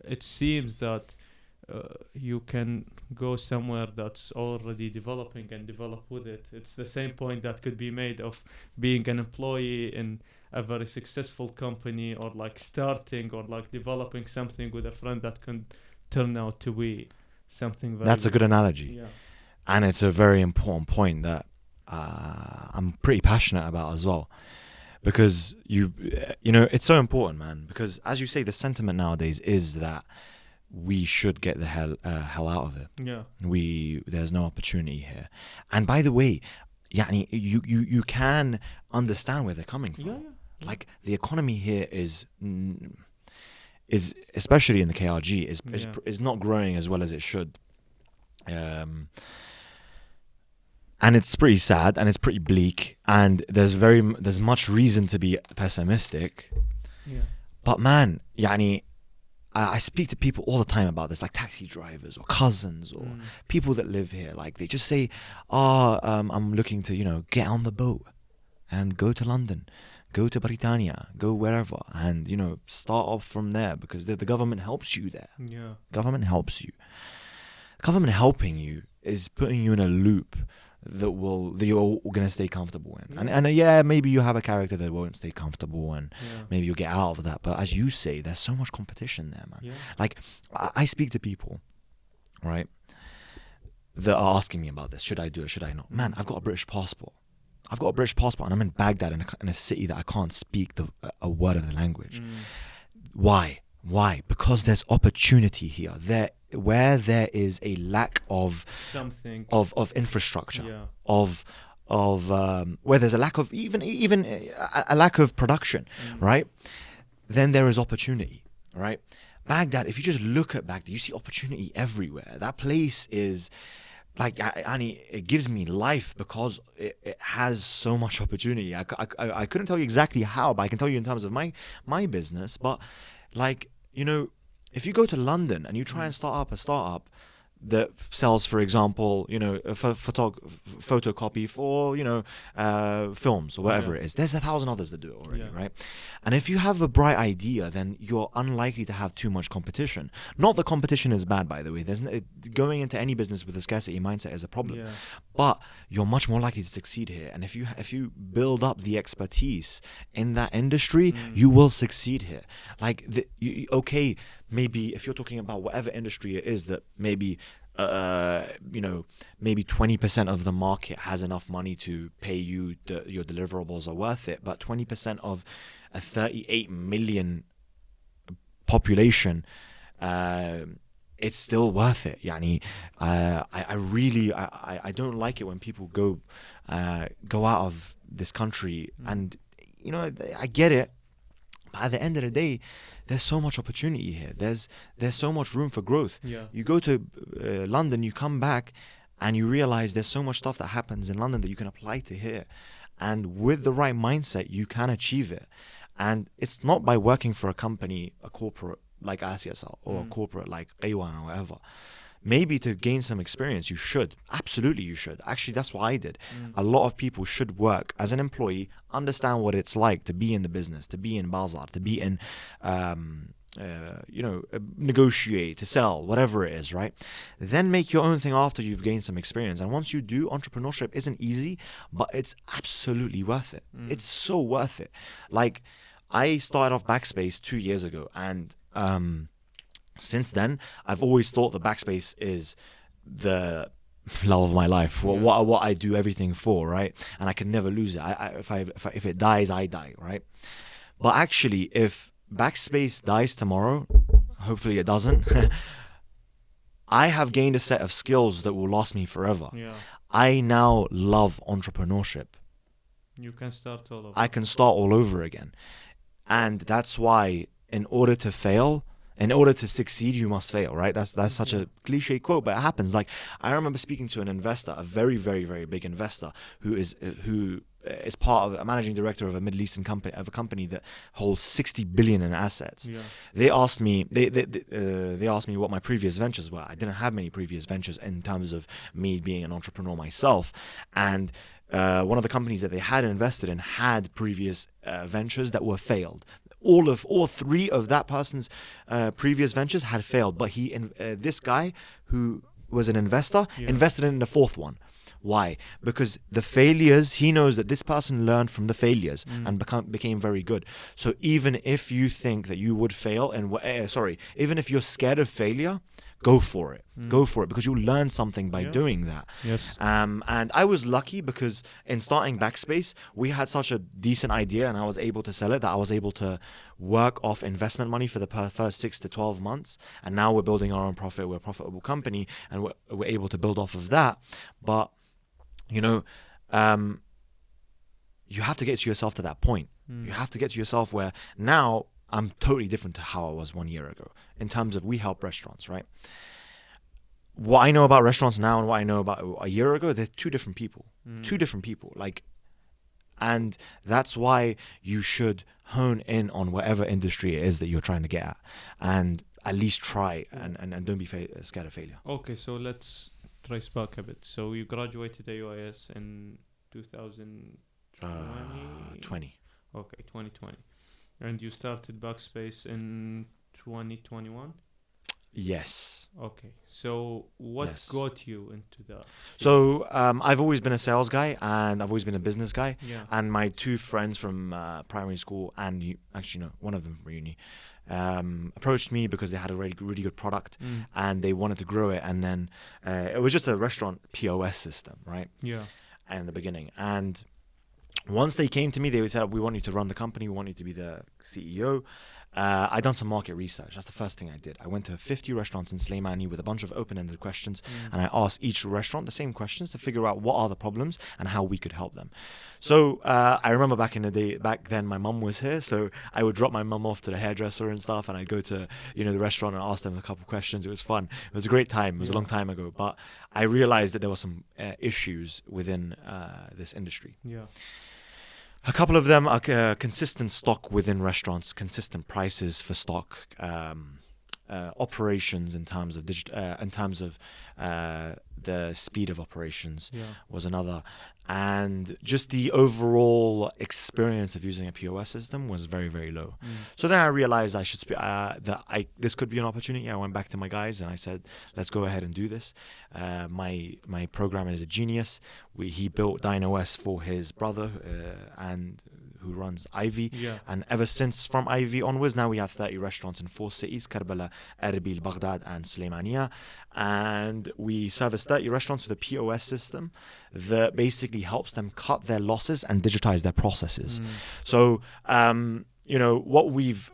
it seems that you can go somewhere that's already developing and develop with it. It's the same point that could be made of being an employee in a very successful company, or like starting or like developing something with a friend that can turn out to be something very That's a good analogy. Yeah. And it's a very important point that I'm pretty passionate about as well. Because you know, it's so important, man. Because as you say, the sentiment nowadays is that we should get the hell out of it. Yeah. There's no opportunity here. And by the way, يعني, you can understand where they're coming from. Yeah. Like the economy here is especially in the KRG is not growing as well as it should. And it's pretty sad and it's pretty bleak, and there's much reason to be pessimistic. Yeah. But man, يعني, I speak to people all the time about this, like taxi drivers or cousins or people that live here. Like they just say, I'm looking to, get on the boat and go to London, go to Britannia, go wherever, and, start off from there, because the government helps you there. Yeah. Government helps you. Government helping you is putting you in a loop that you're going to stay comfortable in. And maybe you have a character that won't stay comfortable, and maybe you'll get out of that. But as you say, there's so much competition there, man. Yeah. Like, I speak to people, right, that are asking me about this. Should I do it? Should I not? Man, I've got a British passport. And I'm in Baghdad in a city that I can't speak a word of the language. Why? Because there's opportunity here. Where there is a lack of something of infrastructure, of where there's a lack of even a lack of production, right? Then there is opportunity, right? Baghdad, if you just look at Baghdad, you see opportunity everywhere. That place is like, it gives me life because it has so much opportunity. I couldn't tell you exactly how, but I can tell you in terms of my business. But like, if you go to London and you try and start up a startup that sells, for example, a photocopy for, films or whatever it is, there's 1,000 others that do it already, right? And if you have a bright idea, then you're unlikely to have too much competition. Not that competition is bad, by the way. Going into any business with a scarcity mindset is a problem, but you're much more likely to succeed here. And if you build up the expertise in that industry, you will succeed here. Like, maybe if you're talking about whatever industry it is, that maybe maybe 20% of the market has enough money to pay you your deliverables are worth it, but 20% of a 38 million population, it's still worth it. Yani, I don't like it when people go out of this country. And, you know, I get it. But at the end of the day, there's so much opportunity here. There's so much room for growth. Yeah. You go to London, you come back, and you realize there's so much stuff that happens in London that you can apply to here. And with the right mindset, you can achieve it. And it's not by working for a company, a corporate like ASIASAL, or a corporate like Qaywan or whatever. Maybe to gain some experience, you should. Absolutely, you should. Actually, that's what I did. A lot of people should work as an employee, understand what it's like to be in the business, to be in bazaar, to be in, negotiate, to sell, whatever it is, right? Then make your own thing after you've gained some experience. And once you do, entrepreneurship isn't easy, but it's absolutely worth it. It's so worth it. Like, I started off Backspace 2 years ago, and since then, I've always thought that Backspace is the love of my life, what I do everything for, right? And I can never lose it. If it dies, I die, right? But actually, if Backspace dies tomorrow, hopefully it doesn't, I have gained a set of skills that will last me forever. Yeah. I now love entrepreneurship. You can start all over. I can start all over again. And that's why, in order to succeed, you must fail, right? That's such a cliche quote, but it happens. Like, I remember speaking to an investor, a very, very, very big investor, who is part of a managing director of a Middle Eastern company, of a company that holds 60 billion in assets. Yeah. They asked me, they asked me what my previous ventures were. I didn't have many previous ventures in terms of me being an entrepreneur myself, and one of the companies that they had invested in had previous ventures that were failed. All three of that person's previous ventures had failed, but this guy who was an investor invested in the fourth one. Why? Because the failures, he knows that this person learned from the failures and became very good. So even if you think that you would fail, even if you're scared of failure, go for it. Go for it, because you'll learn something by doing that. Yes. And I was lucky because in starting Backspace, we had such a decent idea and I was able to sell it, that I was able to work off investment money for the first 6 to 12 months. And now we're building our own profit. We're a profitable company and we're able to build off of that. But, you know, you have to get to yourself to that point. You have to get to yourself where now I'm totally different to how I was 1 year ago in terms of we help restaurants, right? What I know about restaurants now and what I know about a year ago, they're two different people. Two different people. And that's why you should hone in on whatever industry it is that you're trying to get at, and at least try and don't be scared of failure. Okay, so let's trace back a bit. So you graduated AUIS in 2020? 20. Okay, 2020. And you started Backspace in 2021? Yes. Okay. So what got you into that? So I've always been a sales guy and I've always been a business guy. Yeah. And my two friends from primary school and one of them from uni approached me because they had a really, really good product and they wanted to grow it. And then it was just a restaurant POS system, right? Yeah. In the beginning. And once they came to me, they said, we want you to run the company. We want you to be the CEO. I done some market research. That's the first thing I did. I went to 50 restaurants in Slimani with a bunch of open-ended questions, and I asked each restaurant the same questions to figure out what are the problems and how we could help them. So I remember back then my mum was here, so I would drop my mum off to the hairdresser and stuff, and I'd go to the restaurant and ask them a couple of questions. It was fun. It was a great time. It was a long time ago, but I realized that there were some issues within this industry. Yeah. A couple of them are consistent stock within restaurants, consistent prices for stock, operations in terms of the speed of operations was another, and just the overall experience of using a POS system was very, very low. So then I realized this could be an opportunity. I went back to my guys and I said, let's go ahead and do this. My programmer is a genius. He built DynaOS for his brother and who runs Ivy. Yeah. And ever since from Ivy onwards, now we have 30 restaurants in 4 cities, Karbala, Erbil, Baghdad and Sulaimania. And we service 30 restaurants with a POS system that basically helps them cut their losses and digitize their processes. So, what we've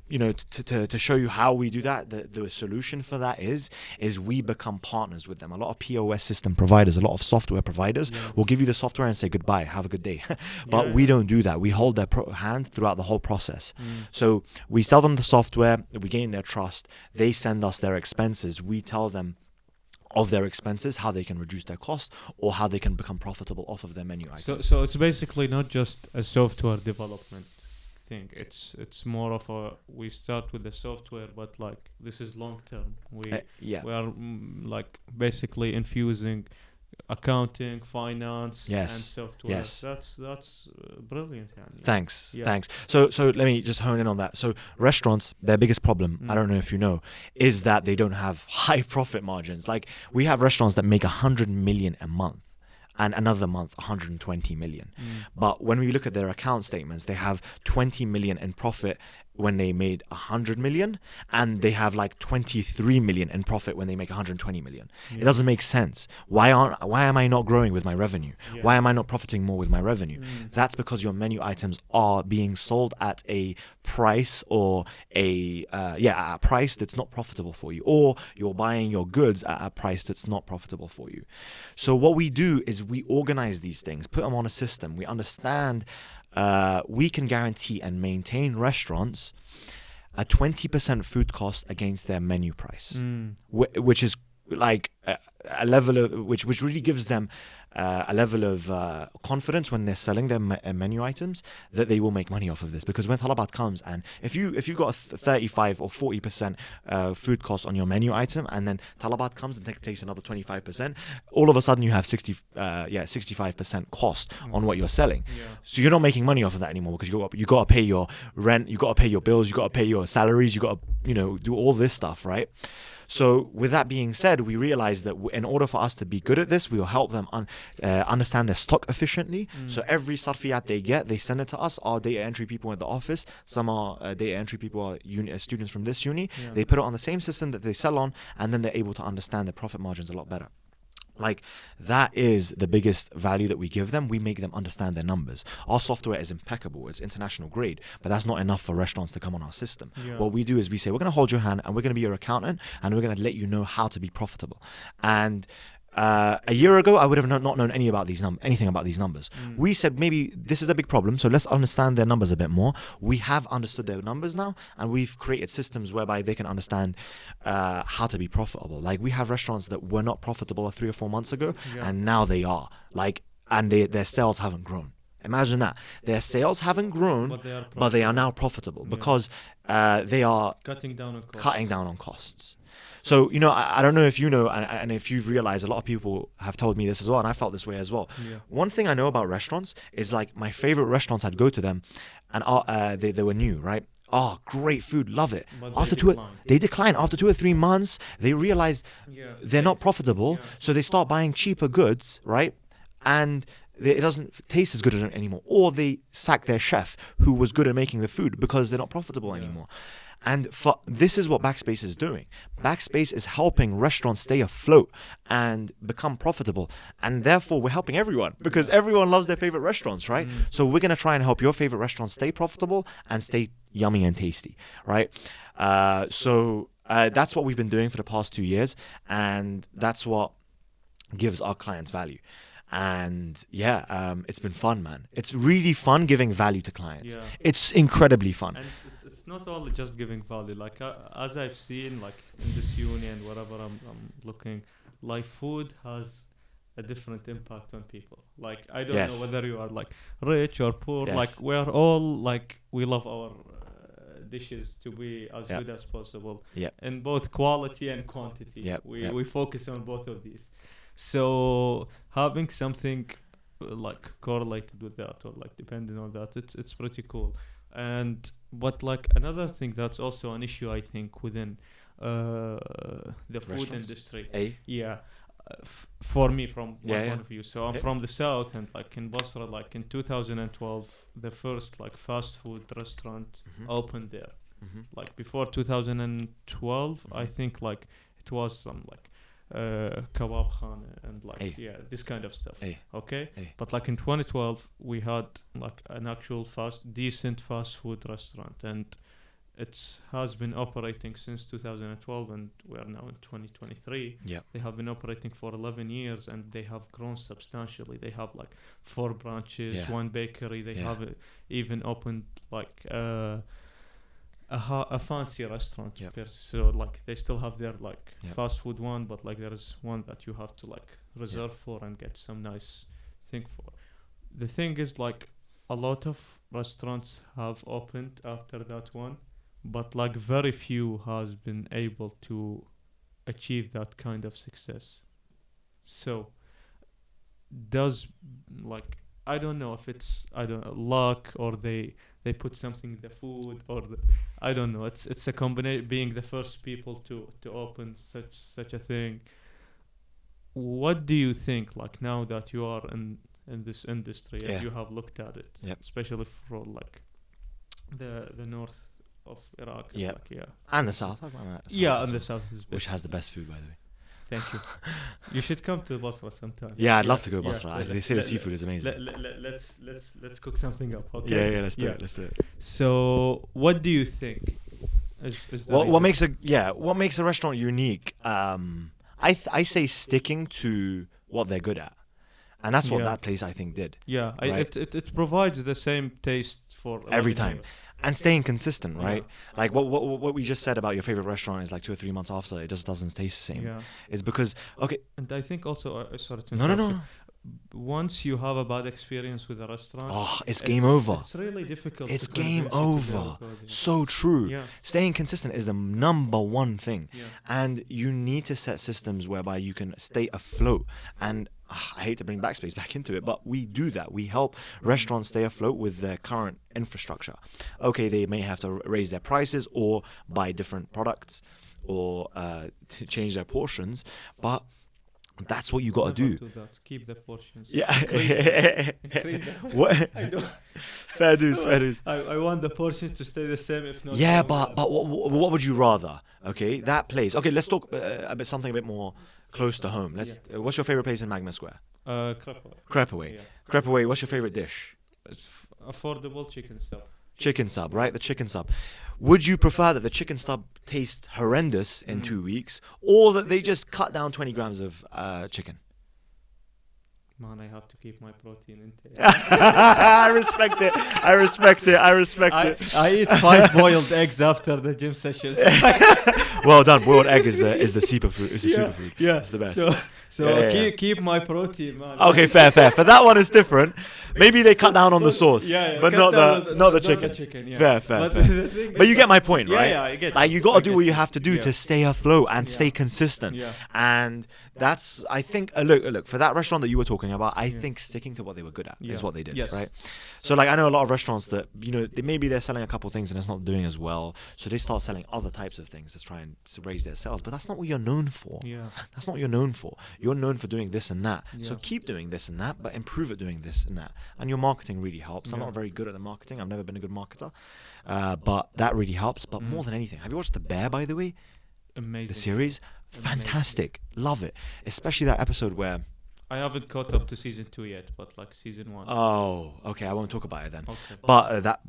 to show you how we do that, the solution for that is we become partners with them. A lot of POS system providers, a lot of software providers will give you the software and say goodbye, have a good day. But we don't do that. We hold their hand throughout the whole process. So we sell them the software, we gain their trust, they send us their expenses, we tell them of their expenses, how they can reduce their cost or how they can become profitable off of their menu items. So it's basically not just a software development thing. It's more of a, we start with the software, but like this is long term. We are like basically infusing accounting, finance, and software. That's brilliant. Thanks. So let me just hone in on that. So restaurants, their biggest problem, I don't know if you know, is that they don't have high profit margins. Like we have restaurants that make 100 million a month and another month 120 million. But when we look at their account statements, they have 20 million in profit when they made 100 million, and they have like 23 million in profit when they make 120 million. It doesn't make sense. Why am I not growing with my revenue? Why am I not profiting more with my revenue? That's because your menu items are being sold at a price or a price that's not profitable for you, or you're buying your goods at a price that's not profitable for you. So what we do is we organize these things, put them on a system. We understand we can guarantee and maintain restaurants a 20% food cost against their menu price, which is like a level of which really gives them a level of confidence when they're selling their menu items that they will make money off of this. Because when Talabat comes, and if you've got a 35 or 40% food cost on your menu item, and then Talabat comes and takes another 25%, all of a sudden you have 65% cost on what you're selling. So you're not making money off of that anymore, because you got to pay your rent, you got to pay your bills, you got to pay your salaries, you got to do all this stuff, right? So with that being said, we realized that in order for us to be good at this, we will help them understand their stock efficiently. So every sarfiyat they get, they send it to us. Our data entry people at the office, some are data entry people are students from this uni. They put it on the same system that they sell on, and then they're able to understand their profit margins a lot better. Like, that is the biggest value that we give them. We make them understand their numbers. Our software is impeccable. It's international grade, but that's not enough for restaurants to come on our system. What we do is we say, we're going to hold your hand and we're going to be your accountant, and we're going to let you know how to be profitable. And a year ago, I would have not known anything about these numbers. We said, maybe this is a big problem, so let's understand their numbers a bit more. We have understood their numbers now, and we've created systems whereby they can understand how to be profitable. Like, we have restaurants that were not profitable 3 or 4 months ago, and now they are. Like, and their sales haven't grown. Imagine that. Their sales haven't grown, but they are now profitable because they are cutting down on costs. So, I don't know if you know, and if you've realized, a lot of people have told me this as well, and I felt this way as well. One thing I know about restaurants is, like, my favorite restaurants, I'd go to them, and they were new, right? Oh, great food, love it. But they decline. After 2 or 3 months, they realize they're not profitable, so they start buying cheaper goods, right? And it doesn't taste as good anymore. Or they sack their chef who was good at making the food because they're not profitable anymore. And this is what Backspace is doing. Backspace is helping restaurants stay afloat and become profitable. And therefore, we're helping everyone, because everyone loves their favorite restaurants, right? So we're going to try and help your favorite restaurants stay profitable and stay yummy and tasty, right? So that's what we've been doing for the past 2 years. And that's what gives our clients value. And it's been fun, man. It's really fun giving value to clients. It's incredibly fun. And it's not only just giving value. Like, as I've seen, like, in this uni and wherever I'm looking, like, food has a different impact on people. Like, I don't know whether you are, like, rich or poor. Like, we're all, like, we love our dishes to be as good as possible in both quality and quantity. We focus on both of these. So having something like correlated with that, or like depending on that, it's pretty cool. But like another thing that's also an issue, I think, within the food industry. For me, from one point of view. So I'm from the south, and like in Basra, like in 2012, the first like fast food restaurant opened there. Like before 2012, I think like it was some like kebab khana and like this kind of stuff. But like in 2012 we had like an actual decent fast food restaurant, and it has been operating since 2012, and we are now in 2023. Yeah. They have been operating for 11 years, and they have grown substantially. They have like 4 branches, Yeah. 1 bakery. They Yeah. have even opened like a fancy restaurant. Yep. So like they still have their like Yep. fast food one, but like there is one that you have to like reserve for and get some nice thing for. The thing is like a lot of restaurants have opened after that one, but like very few has been able to achieve that kind of success. So does like I don't know if it's luck, or they put something in the food, or I don't know. It's a combination, being the first people to open such a thing. What do you think, like now that you are in this industry and Yeah. you have looked at it, Yep. especially for like the north of Iraq, and Yep. like, yeah, And the south. The south yeah, as and the well, south is big. which has the best food, by the way. Thank you. You should come to Basra sometime. Yeah, I'd love to go yeah, Basra. yeah. They say the seafood is amazing. Let's cook something up. Okay. Yeah, let's do it. Let's do it. So, what do you think? Is the What reason? makes a restaurant unique? I say sticking to what they're good at, and that's what Yeah. that place I think did. Yeah, Right. it provides the same taste for Every 11 time. years. And staying consistent, right? Yeah. Like what we just said about your favorite restaurant is like 2 or 3 months after it just doesn't taste the same. Yeah, It's because okay, and I think also, sorry to no, interrupt no. you. Once you have a bad experience with a restaurant, Oh, it's game over. It's really difficult. It's to game convince you to over. go there. So true. Yeah, Staying consistent is the number one thing. yeah, And you need to set systems whereby you can stay afloat. And I hate to bring Backspace back into it, but we do that. We help restaurants stay afloat with their current infrastructure. Okay, they may have to raise their prices or buy different products or to change their portions, but that's what you got to Never do. that. Keep the portions. Yeah. Increase them. What? I don't. Fair dues, fair dues. I want the portions to stay the same, if not. Yeah, more. but what would you rather? Okay, that place. Okay, let's talk about something a bit more close to home. What's your favorite place in Magna Square? Crepe. Crepaway. Yeah. Crepaway. What's your favorite dish? It's affordable chicken stuff. Chicken sub, right? The chicken sub. Would you prefer that the chicken sub tastes horrendous in 2 weeks, or that they just cut down 20 grams of chicken? Man, I have to keep my protein intake. I respect it. I respect it. I respect it. I eat 5 boiled eggs after the gym sessions. Well done. Boiled egg is the superfood. It's a Yeah, superfood. yeah. It's the best. So Yeah. keep my protein, man. Okay, fair. For that one, it's different. Maybe they cut down on the sauce, but cut down not the the chicken. yeah. Fair. But the thing But is you get my point, right? Yeah, I get. Like you got I to do get what you it. have to do Yeah. to stay afloat and Yeah. stay consistent. Yeah. And that's, I think, look for that restaurant that you were talking about. I Yeah. think sticking to what they were good at Yeah. is what they did, Yes. right? So like I know a lot of restaurants that maybe they're selling a couple things and it's not doing as well, so they start selling other types of things to try and raise their sales. But that's not what you're known for. Yeah. That's not what you're known for. You're known for doing this and that. So Yeah. keep doing this and that, but improve at doing this and that. And your marketing really helps. I'm Yeah. not very good at the marketing. I've never been a good marketer, but that really helps. But more than anything, have you watched The Bear, by the way? Amazing. The series? Amazing. Fantastic. Love it. Especially that episode where... I haven't caught up to season 2 yet, but like season 1. Oh, okay. I won't talk about it then. Okay. But that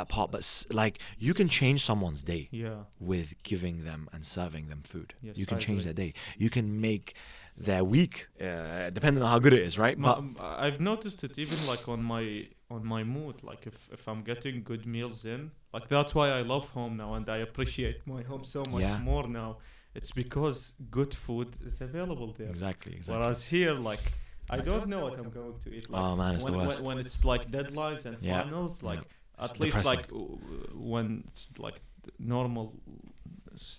part, but like you can change someone's day Yeah. with giving them and serving them food. Yes, You can I change agree. their day. You can make their week, depending on how good it is, right? But I've noticed it even like on my mood. Like if I'm getting good meals in, like that's why I love home now, and I appreciate my home so much Yeah. more now. It's because good food is available there. exactly. Whereas here, like I don't know what I'm going to eat. Like, Oh, man, it's the when, worst. when it's like deadlines and Yeah. finals, like It's at least depressing. like when it's like normal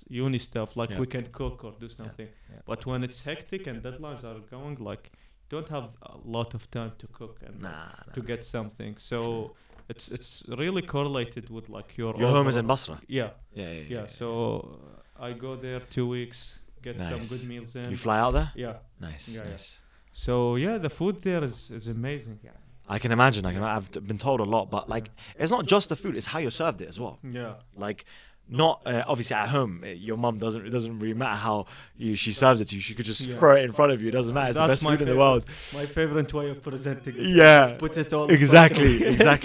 uni stuff, like Yeah. we can cook or do something. yeah. But when it's hectic and deadlines are going, like don't have a lot of time to cook and Nah. to get something. So it's really correlated with like your Your home is overall- in Basra. Yeah. Yeah. So I go there 2 weeks, get Nice. some good meals in. You fly out there? Yeah. Nice. Yeah, yeah. Nice. So yeah, the food there is amazing. Yeah. I can imagine. I've been told a lot, but like, it's not just the food; it's how you served it as well. Yeah. Like, Not obviously at home. Your mum it doesn't really matter how she serves it to you. She could just throw it in front of you. It doesn't matter. It's the best food in the world. My favorite way of presenting it. Yeah, Just put it all exactly. Let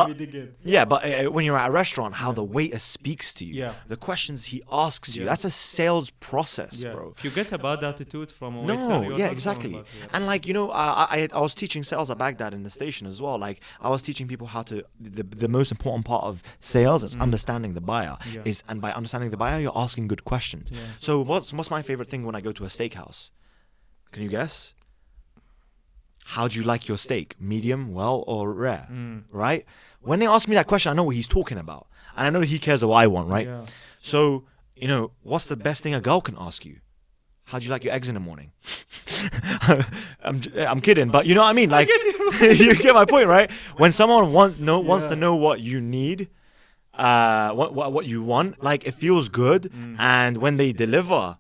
me dig in. Yeah, but when you're at a restaurant, how the waiter speaks to you, Yeah. the questions he asks you, Yeah. that's a sales process, Yeah. bro. If you get a bad attitude from a waiter, No, you're yeah, not exactly. going back, yeah. And like, I was teaching sales at Baghdad in the station as well. Like, I was teaching people how to the most important part of sales is understanding the buyer. Yeah. And by understanding the buyer, you're asking good questions. Yeah. So what's my favorite thing when I go to a steakhouse? Can you guess? How do you like your steak? Medium, well, or rare? Right? When they ask me that question, I know what he's talking about. And I know he cares what I want, right? Yeah. So, what's the best thing a girl can ask you? How do you like your eggs in the morning? I'm kidding, but you know what I mean? Like, you get my point, right? When someone wants to know what you need, what you want, like, it feels good. And when they deliver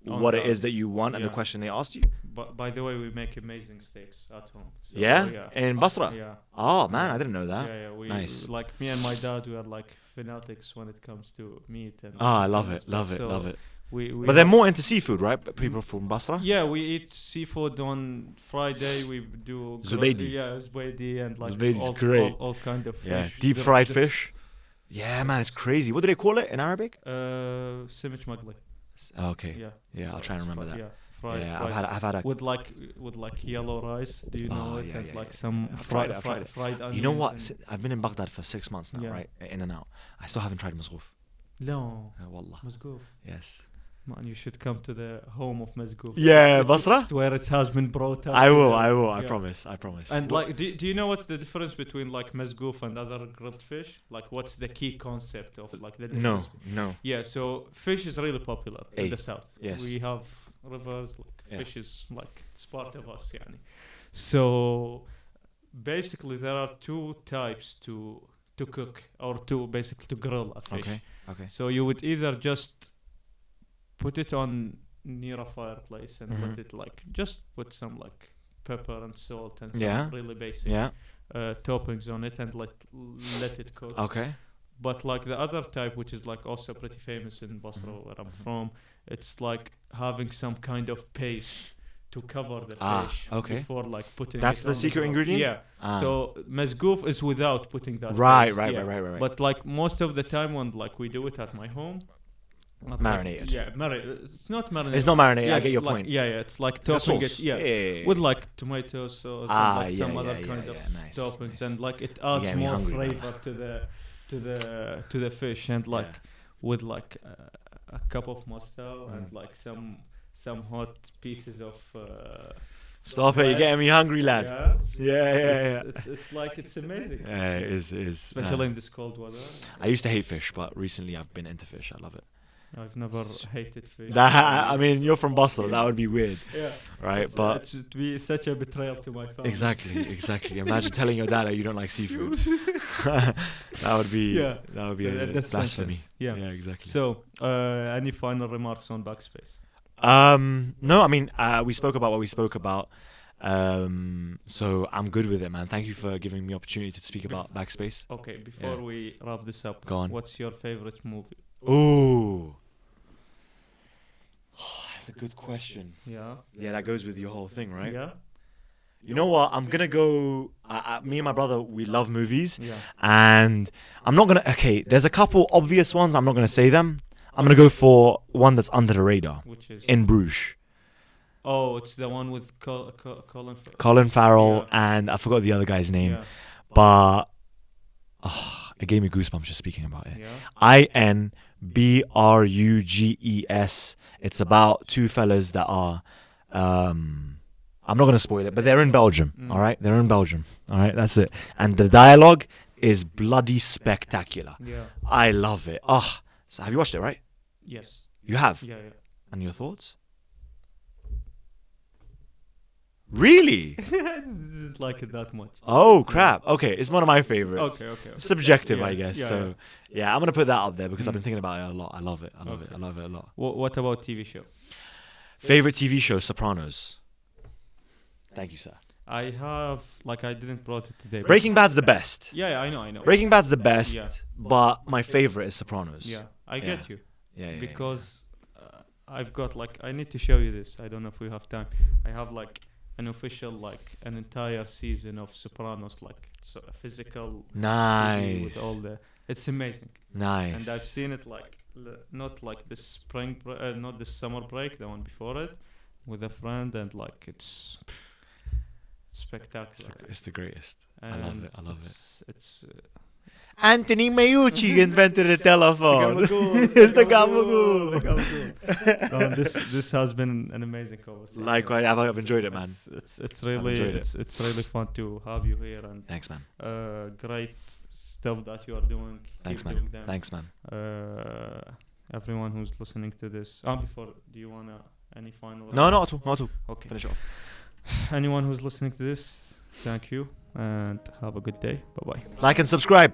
what it is that you want and the question they asked you. But by the way, we make amazing steaks at home. So, Yeah? In Basra? Yeah. Oh, man, I didn't know that. Yeah, yeah. Nice. Like me and my dad, we are like fanatics when it comes to meat. And I love it, stuff. love it, So love it. We But they're more into seafood, right? People from Basra? Yeah, we eat seafood on Friday. We do Zubaydi. Yeah, zubaydi and like Zubaydi's great. all kind of fish. Yeah, deep fried fish. Yeah, man, it's crazy. What do they call it in Arabic? Simich magli. Okay. Yeah. I'll try and remember that. Yeah, fried. Yeah, fried. I've had a. With like yellow rice. Do you know it? yeah, And yeah, like yeah. some I've tried it. fried onions. You know what? and- I've been in Baghdad for 6 months now, Yeah. right? In and out. I still haven't tried mazghouf. No. Wallah. Mazghouf. Yes. Man, you should come to the home of Mazghouf. Yeah, Basra? Where it has been brought up. I to will. the- I yeah. promise. And like, do you know what's the difference between like Mazghouf and other grilled fish? Like, what's the key concept of like the difference? No. Yeah, so fish is really popular in the south. Yes. We have rivers, like Yeah. fish is like it's part of us, yani. So basically there are two types to cook or to grill a fish. Okay. So you would either just put it on near a fireplace and let it like just put some like pepper and salt and some really basic Yeah. toppings on it and let it cook. Okay. But like the other type, which is like also pretty famous in Basra where I'm from, it's like having some kind of paste to cover the fish before like putting That's it the on secret grill. ingredient? Yeah. Ah. So mazghouf is without putting that Right. paste, But like most of the time when like we do it at my home, Marinated. It's not marinated. It's not marinated. I get it's your like, point. Yeah, it's like Like a topping sauce. it. Yeah. With like tomato sauce and like some other kind of nice, toppings, nice. and like it adds getting me more hungry now. flavor to the fish, and like with like a cup of mustard and like some hot pieces of Stop it! You're getting me hungry, lad. Yeah. It's like it's amazing. Yeah, it is. Especially in this cold weather. I used to hate fish, but recently I've been into fish. I love it. I've never hated fish. I mean, you're from Basra. That would be weird, right? But it should be such a betrayal to my family. exactly. Imagine telling your dad that you don't like seafood. that would be That's blasphemy. sentence. Yeah. Exactly. So, any final remarks on Backspace? No, I mean, we spoke about what we spoke about. So I'm good with it, man. Thank you for giving me opportunity to speak about Backspace. Okay, before we wrap this up, Go on. What's your favorite movie? Ooh. That's a good question. Yeah. Yeah, that goes with your whole thing, right? Yeah. You know what? I'm gonna go. Me and my brother, we love movies, and I'm not gonna. Okay, there's a couple obvious ones. I'm not gonna say them. I'm gonna go for one that's under the radar. Which is? In Bruges. Oh, it's the one with Colin Farrell and I forgot the other guy's name, but it gave me goosebumps just speaking about it. INBRUGES. It's about two fellas that are. I'm not going to spoil it, but they're in Belgium, all right? They're in Belgium, all right? That's it. And the dialogue is bloody spectacular. Yeah. I love it. So have you watched it, right? Yes. You have? Yeah. And your thoughts? Really? I didn't like it that much. Oh, crap. Okay, it's one of my favorites. Okay. Subjective, I guess. Yeah, so, I'm going to put that up there because I've been thinking about it a lot. I love it. I love it a lot. What about TV show? Favorite TV show, Sopranos. Thank you, sir. I have like I didn't brought it today. Breaking Bad's the best. Yeah, I know. Breaking Bad's the best, Yeah. but my favorite is Sopranos. Yeah, I get you. Yeah. Because I've got like I need to show you this. I don't know if we have time. I have like an official like an entire season of Sopranos, like so a physical CD with Nice. all the. It's amazing, Nice. and I've seen it like not like the spring, not the summer break, the one before it, with a friend, and like it's spectacular. It's the greatest. I love And it. I love it. It's Anthony Meucci invented the telephone. Gabagool, It's the gabagool, gabagool. gabagool. This has been an amazing conversation. Likewise, I've enjoyed it, man. It's really enjoyed it. it's really fun to have you here, and Thanks, man. great stuff that you are doing. Thanks, Keep man. doing them. Thanks, man. Everyone who's listening to this. Before, do you wanna any final? No, remarks? not at all. Okay. Finish it off. Anyone who's listening to this, thank you, and have a good day. Bye bye. Like and subscribe.